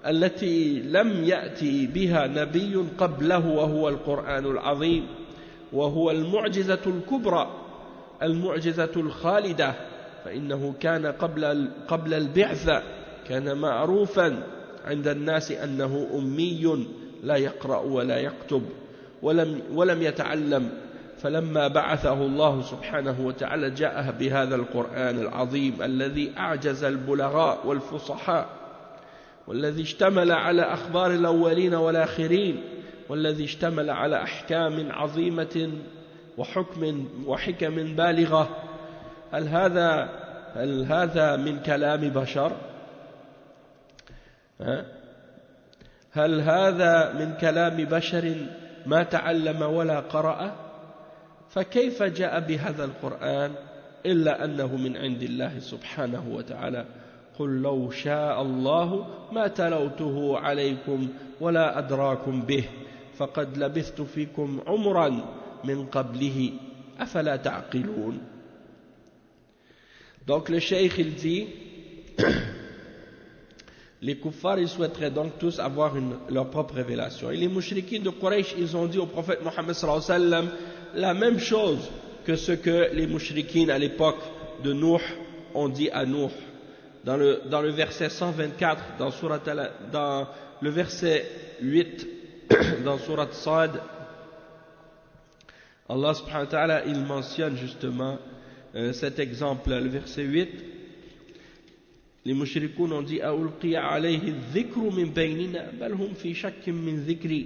التي لم يأتي بها نبي قبله وهو القرآن العظيم وهو المعجزة الكبرى المعجزة الخالدة. فإنه كان قبل البعثة كان معروفا عند الناس أنه أمي لا يقرأ ولا يكتب ولم يتعلم. فلما بعثه الله سبحانه وتعالى جاء بهذا القرآن العظيم الذي أعجز البلغاء والفصحاء والذي اشتمل على أخبار الأولين والآخرين والذي اشتمل على أحكام عظيمة وحكم بالغة. هل هذا من كلام بشر؟ هل هذا من كلام بشر ما تعلم ولا قرأ؟ فكيف جاء بهذا القرآن إلا أنه من عند الله سبحانه وتعالى. قل لو شاء الله ما تلوته عليكم ولا أدراكم به فقد لبثت فيكم عمرا من قبله أفلا تعقلون. Donc le cheikh il dit les kuffars ils souhaiteraient donc tous avoir leur propre révélation. Et les mouchriquins de Quraysh ils ont dit au prophète Mohammed sallallahu alayhi wa sallam la même chose que ce que les mouchriquins à l'époque de Nuh ont dit à Nuh. Dans le verset 124 dans le verset 8 dans Surat Sad, Allah subhanahu wa ta'ala il mentionne justement cet exemple, le verset 8. Les mouchrikoun ont dit أَأُلْقِيَ عَلَيْهِ الذِّكْرُ مِنْ بَيْنِنَا بَلْ هُمْ فِي شَكٍّ مِنْ ذِكْرِ.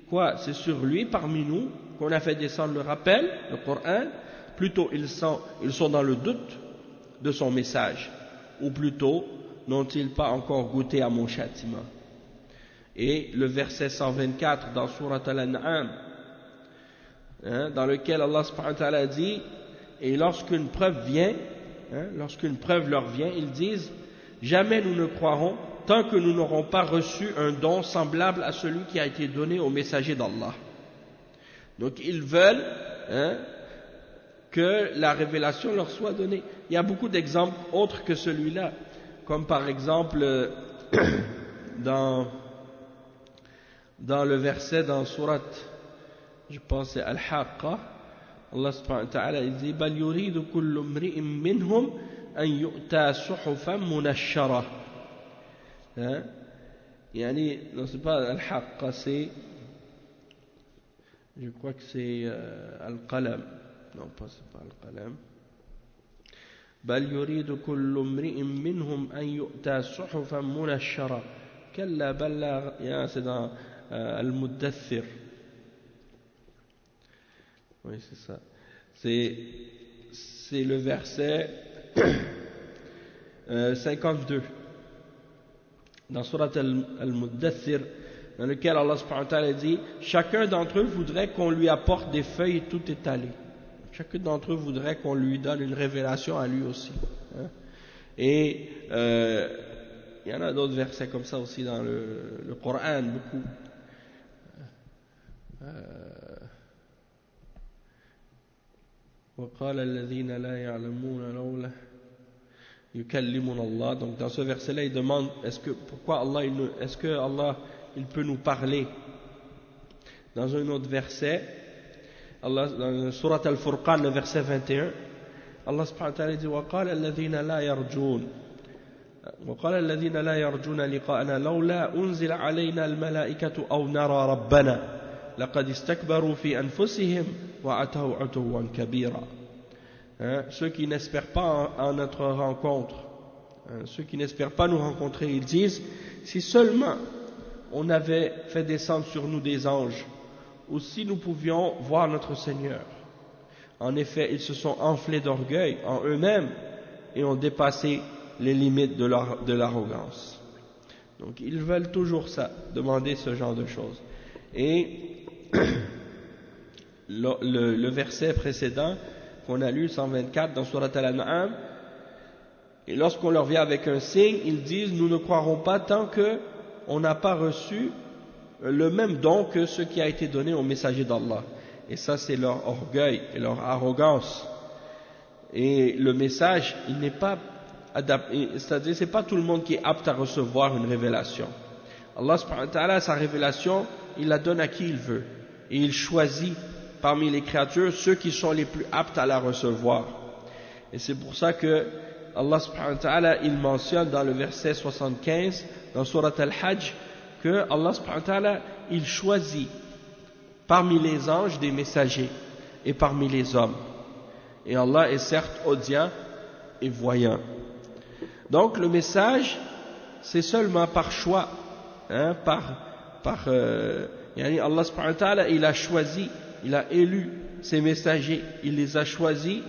Quoi, c'est sur lui parmi nous qu'on a fait descendre le rappel, le Coran. Plutôt ils sont dans le doute de son message, ou plutôt n'ont-ils pas encore goûté à mon châtiment. Et le verset 124 dans Surat Al-An'am, dans lequel Allah subhanahu wa ta'ala dit et lorsqu'une preuve leur vient, ils disent jamais nous ne croirons tant que nous n'aurons pas reçu un don semblable à celui qui a été donné au messager d'Allah. Donc ils veulent que la révélation leur soit donnée. Il y a beaucoup d'exemples autres que celui-là, comme par exemple dans le verset dans Surat, je pense c'est Al-Haqqa, Allah subhanahu wa ta'ala il dit bal yuridu kullu imri'in minhum an yu'ta suhufan munashshara. Yani, non c'est pas Al-Haqqa, c'est, je crois que c'est Al-Qalam. Non, pas c'est pas Al-Qalam. بل يريد كل امرئ منهم أن يؤتى صحفا منشرة كلا بل لا يا سيدنا المدثر. Oui, c'est ça. C'est le verset 52 dans Surat Al-Muddathir, dans lequel Allah subhanahu wa ta'ala dit chacun d'entre eux voudrait qu'on lui apporte des feuilles tout étalées. Chacun d'entre eux voudrait qu'on lui donne une révélation à lui aussi. Et il y en a d'autres versets comme ça aussi dans le Coran, beaucoup. وقال الذين لا يعلمون لولا يكلمنا الله. Donc dans ce verset-là, il demande pourquoi Allah est-ce que Allah il peut nous parler. Dans un autre verset, Allah, dans Surat Al-Furqan, le verset 21, Allah subhanahu wa ta'ala dit وقال الذين لا يرجون لقاءنا لولا أنزل علينا الملائكة أو نرى ربنا لقد استكبروا في أنفسهم وأتوا عتوا كبيرا. Ceux qui n'espèrent pas en notre rencontre, ceux qui n'espèrent pas nous rencontrer, ils disent si seulement on avait fait descendre sur nous des anges, ou si nous pouvions voir notre Seigneur. En effet, ils se sont enflés d'orgueil en eux-mêmes et ont dépassé les limites de l'arrogance. Donc ils veulent toujours ça, demander ce genre de choses. Et le verset précédent qu'on a lu, 124 dans Surat Al-An'am, et lorsqu'on leur vient avec un signe, ils disent nous ne croirons pas tant qu'on n'a pas reçu le même don que ce qui a été donné au messager d'Allah. Et ça c'est leur orgueil et leur arrogance. Et le message, il n'est pas adapté, c'est-à-dire c'est pas tout le monde qui est apte à recevoir une révélation. Allah subhanahu wa ta'ala, sa révélation, il la donne à qui il veut. Et il choisit parmi les créatures ceux qui sont les plus aptes à la recevoir. Et c'est pour ça que Allah subhanahu wa ta'ala, il mentionne dans le verset 75 dans Surat Al-Hajj que Allah subhanahu wa ta'ala, il choisit parmi les anges des messagers et parmi les hommes. Et Allah est certes audient et voyant. Donc le message, c'est seulement par choix, Allah subhanahu wa ta'ala, il a choisi, il a élu ses messagers, il les a choisis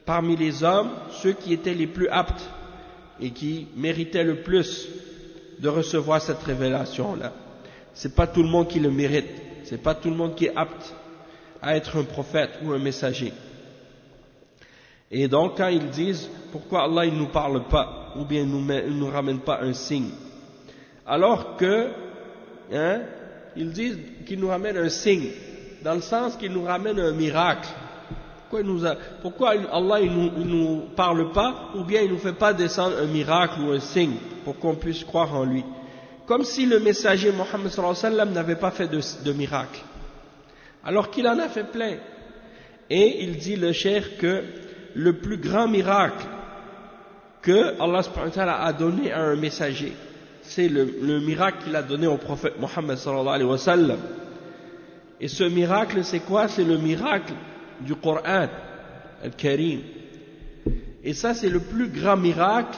parmi les hommes, ceux qui étaient les plus aptes et qui méritaient le plus de recevoir cette révélation-là. C'est pas tout le monde qui le mérite, c'est pas tout le monde qui est apte à être un prophète ou un messager. Et donc quand ils disent pourquoi Allah il nous parle pas ou bien il nous ramène pas un signe, alors que ils disent qu'il nous ramène un signe dans le sens qu'il nous ramène un miracle. Pourquoi Allah il nous parle pas ou bien il nous fait pas descendre un miracle ou un signe pour qu'on puisse croire en lui, comme si le messager Mohammed sallallahu alayhi wa sallam n'avait pas fait de miracle alors qu'il en a fait plein. Et il dit le cheikh que le plus grand miracle que Allah subhanahu wa ta'ala a donné à un messager, c'est le miracle qu'il a donné au prophète Mohammed sallallahu alayhi wa sallam. Et ce miracle c'est quoi? C'est le miracle du Coran Al-Karim. Et ça c'est le plus grand miracle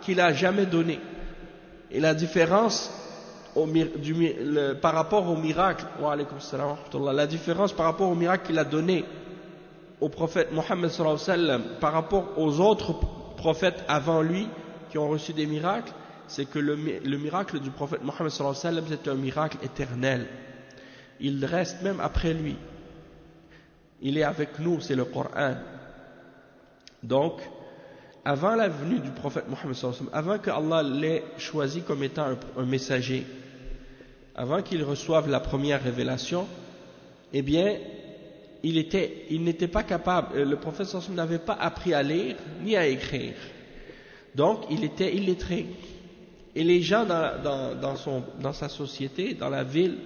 qu'il a jamais donné. Et la différence par rapport au miracle, la différence par rapport au miracle qu'il a donné au prophète Mohammed sallallahu alayhi wa sallam par rapport aux autres prophètes avant lui qui ont reçu des miracles, c'est que le miracle du prophète Mohammed sallallahu alayhi wa sallam c'est un miracle éternel. Il reste même après lui. Il est avec nous, c'est le Coran. Donc, avant la venue du prophète Mohammed sallallahu alayhi wa sallam, avant que Allah l'ait choisi comme étant un messager, avant qu'il reçoive la première révélation, eh bien, il n'était pas capable, le prophète sallallahu alayhi wa sallam n'avait pas appris à lire ni à écrire. Donc, il était illettré. Et les gens dans sa société, dans la ville,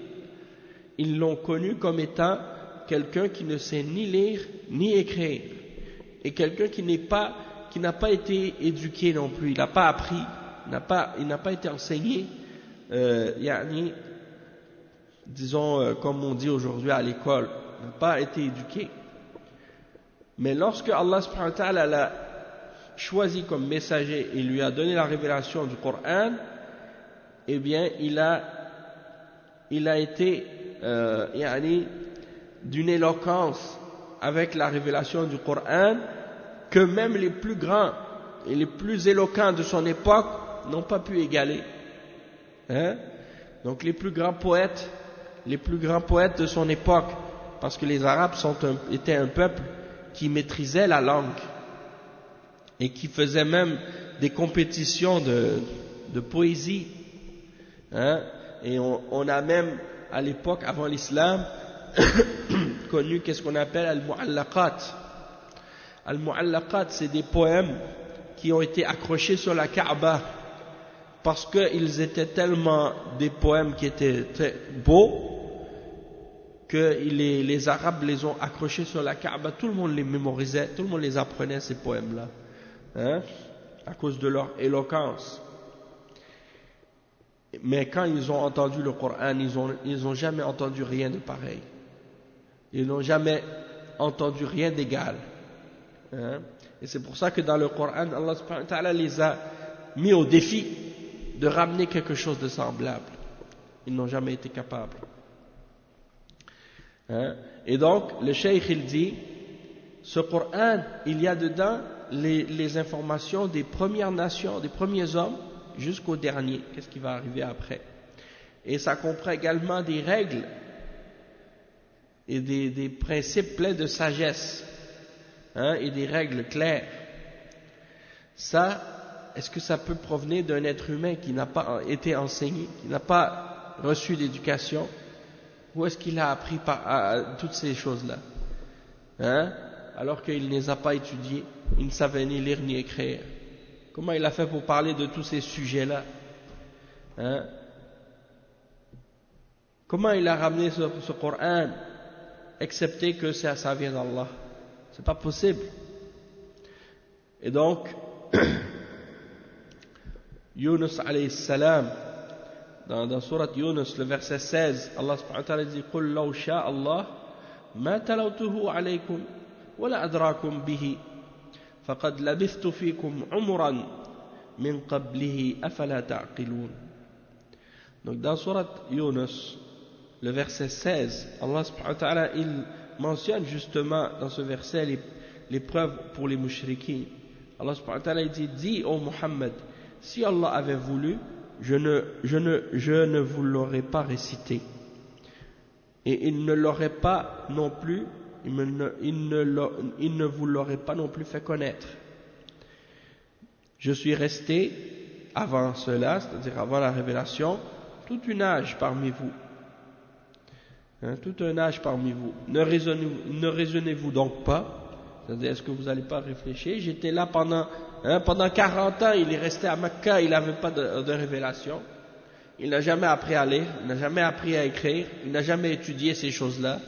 ils l'ont connu comme étant quelqu'un qui ne sait ni lire ni écrire. Et quelqu'un qui n'a pas été éduqué non plus, il n'a pas appris, il n'a pas été enseigné, disons comme on dit aujourd'hui à l'école, n'a pas été éduqué. Mais lorsque Allah subhanahu wa ta'ala l'a choisi comme messager et lui a donné la révélation du Coran, eh bien il a été d'une éloquence avec la révélation du Coran que même les plus grands et les plus éloquents de son époque n'ont pas pu égaler. Donc les plus grands poètes de son époque, parce que les Arabes étaient un peuple qui maîtrisait la langue et qui faisait même des compétitions de poésie. Et on a même à l'époque, avant l'islam, connu qu'est-ce qu'on appelle al-mu'allaqat. Al-mu'allaqat, c'est des poèmes qui ont été accrochés sur la Kaaba parce qu'ils étaient tellement des poèmes qui étaient très beaux que les Arabes les ont accrochés sur la Kaaba. Tout le monde les mémorisait, tout le monde les apprenait, ces poèmes-là, à cause de leur éloquence. Mais quand ils ont entendu le Coran, ils ont jamais entendu rien de pareil. Ils n'ont jamais entendu rien d'égal. Et c'est pour ça que dans le Coran, Allah subhanahu wa ta'ala les a mis au défi de ramener quelque chose de semblable. Ils n'ont jamais été capables. Et donc, le cheikh il dit, ce Coran, il y a dedans les informations des premières nations, des premiers hommes, jusqu'au dernier, qu'est-ce qui va arriver après. Et ça comprend également des règles et des principes pleins de sagesse, et des règles claires. Ça, est-ce que ça peut provenir d'un être humain qui n'a pas été enseigné, qui n'a pas reçu d'éducation, ou est-ce qu'il a appris toutes ces choses-là, alors qu'il ne les a pas étudiées, il ne savait ni lire ni écrire? Comment il a fait pour parler de tous ces sujets-là? Comment il a ramené ce Coran, excepté que ça vient d'Allah? C'est pas possible. Et donc, Yunus alayhi salam, dans surat Yunus, le verset 16, Allah subhanahu wa ta'ala dit: قُلْ لَوْ شَاءَ اللَّهُ مَا تَلَوْتُهُ عَلَيْكُمْ وَلَا أَدْرَاكُمْ بِهِ فَقَدْ لَبِثْتُ فِيكُمْ عُمُرًا مِنْ قَبْلِهِ أَفَلَا تَعْقِلُونَ. Donc dans surat Yunus, le verset 16, Allah subhanahu wa ta'ala, il mentionne justement dans ce verset les preuves pour les mushrikins. Allah subhanahu wa ta'ala dit: dis ô Muhammad, si Allah avait voulu, je ne vous l'aurais pas récité, et il ne l'aurait pas non plus, il ne vous l'aurait pas non plus fait connaître. Je suis resté avant cela, c'est-à-dire avant la révélation, tout un âge parmi vous. Tout un âge parmi vous. Ne raisonnez-vous donc pas? C'est-à-dire, est-ce que vous n'allez pas réfléchir? J'étais là pendant 40 ans, il est resté à Mecca, il n'avait pas de révélation. Il n'a jamais appris à lire, il n'a jamais appris à écrire, il n'a jamais étudié ces choses-là.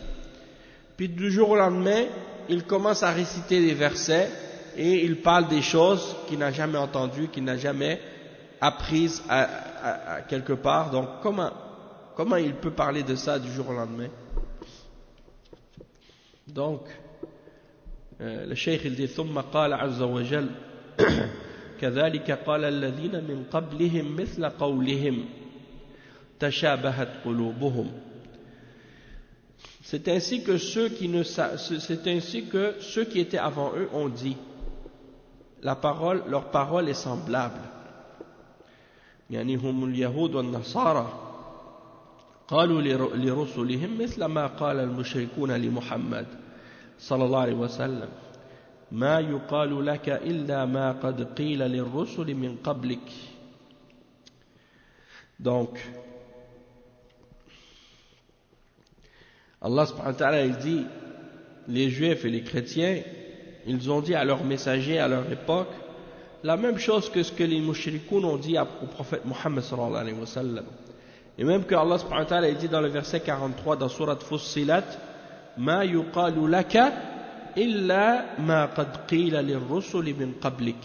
Puis du jour au lendemain, il commence à réciter des versets et il parle des choses qu'il n'a jamais entendues, qu'il n'a jamais apprises à quelque part. Donc comment il peut parler de ça du jour au lendemain? Donc, le cheikh il dit: ثم قال عز وجل كذلك قال الذين من قبلهم مثل قولهم تشابهت قلوبهم. C'est ainsi que ceux qui étaient avant eux ont dit, leur parole est semblable. يعني هم اليهود والنصارى قالوا لرسلهم مثل ما قال المشركون لمحمد صلى الله عليه وسلم. ما يقال لك إلا ما قد قيل للرسل من قبلك. Donc, Allah subhanahu wa ta'ala, il dit, les juifs et les chrétiens, ils ont dit à leurs messagers à leur époque la même chose que ce que les mushrikoun ont dit au prophète Muhammad sallallahu alayhi wa sallam. Et même que Allah subhanahu wa ta'ala, il dit dans le verset 43 dans Surat Fussilat, Ma yuqalu laka illa ma qad qila lirrusuli min qablik.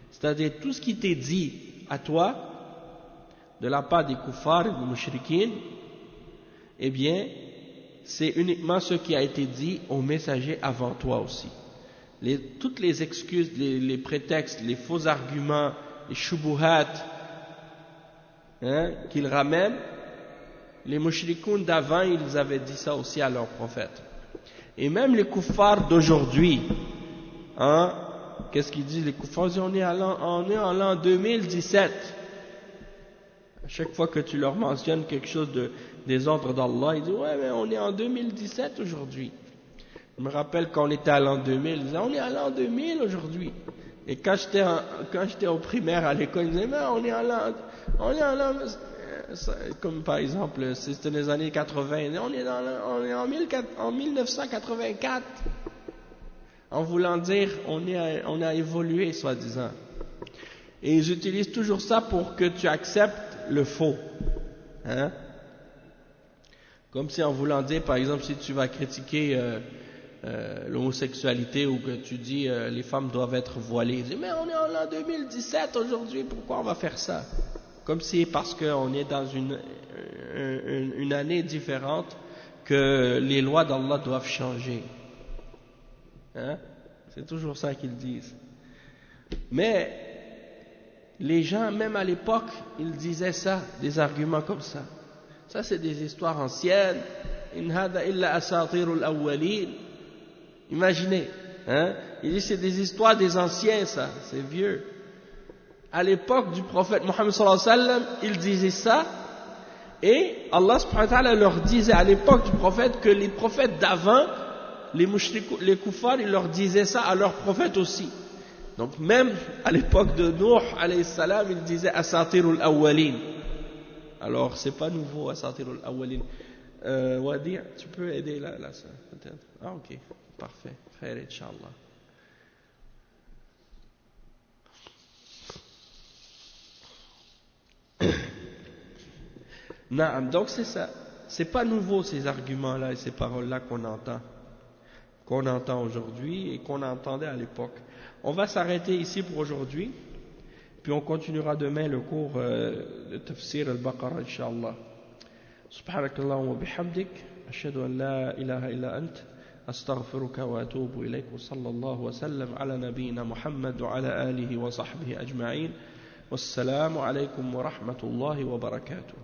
C'est-à-dire tout ce qui t'est dit à toi de la part des kuffars et des mushrikines, eh bien c'est uniquement ce qui a été dit aux messagers avant toi aussi. Toutes les excuses, les prétextes, les faux arguments, les shubuhat qu'ils ramènent, les mushrikoun d'avant, ils avaient dit ça aussi à leurs prophètes. Et même les kuffars d'aujourd'hui, qu'est-ce qu'ils disent les kuffars? Ils disent on est en l'an 2017. À chaque fois que tu leur mentionnes quelque chose des ordres d'Allah, ils disent ouais mais on est en 2017 aujourd'hui. Je me rappelle quand on était à l'an 2000, ils disaient on est à l'an 2000 aujourd'hui. Et quand j'étais au primaire à l'école, ils disaient mais on est en l'an, comme par exemple, c'était les années 80, on est en 1984. En voulant dire on a évolué soi-disant. Et ils utilisent toujours ça pour que tu acceptes le faux. Comme si en voulant dire, par exemple, si tu vas critiquer l'homosexualité ou que tu dis les femmes doivent être voilées, ils disent, mais on est en l'an 2017 aujourd'hui, pourquoi on va faire ça? Comme si parce qu'on est dans une année différente que les lois d'Allah doivent changer. C'est toujours ça qu'ils disent. Mais les gens, même à l'époque, ils disaient ça, des arguments comme ça. Ça, c'est des histoires anciennes. In hada illa asatirul awwalin. Imaginez, il dit c'est des histoires des anciens, ça, c'est vieux. À l'époque du prophète Mohammed sallallahu alayhi wa sallam, il disait ça, et Allah subhanahu wa ta'ala leur disait à l'époque du prophète que les prophètes d'avant, les kuffars, ils leur disaient ça à leurs prophètes aussi. Donc même à l'époque de Nuh alayhi salam, il disait asatirul awwalin. Alors c'est pas nouveau asatirul awwalin. Wadi, tu peux aider là ça peut-être. Ah ok, parfait, khair inshallah. Naam, donc c'est ça. C'est pas nouveau ces arguments-là et ces paroles-là qu'on entend aujourd'hui et qu'on entendait à l'époque. On va s'arrêter ici pour aujourd'hui, puis on continuera demain le cours de Tafsir al-Baqarah, Inch'Allah. Subhanakallahumma wa bihamdik, ashhadu an la ilaha illa ant, astaghfiruka wa atubu ilayk, wa sallallahu wa sallam ala nabiyyina Muhammad wa ala alihi wa sahbihi ajma'in. Wassalamu alaykum wa rahmatullahi wa barakatuh.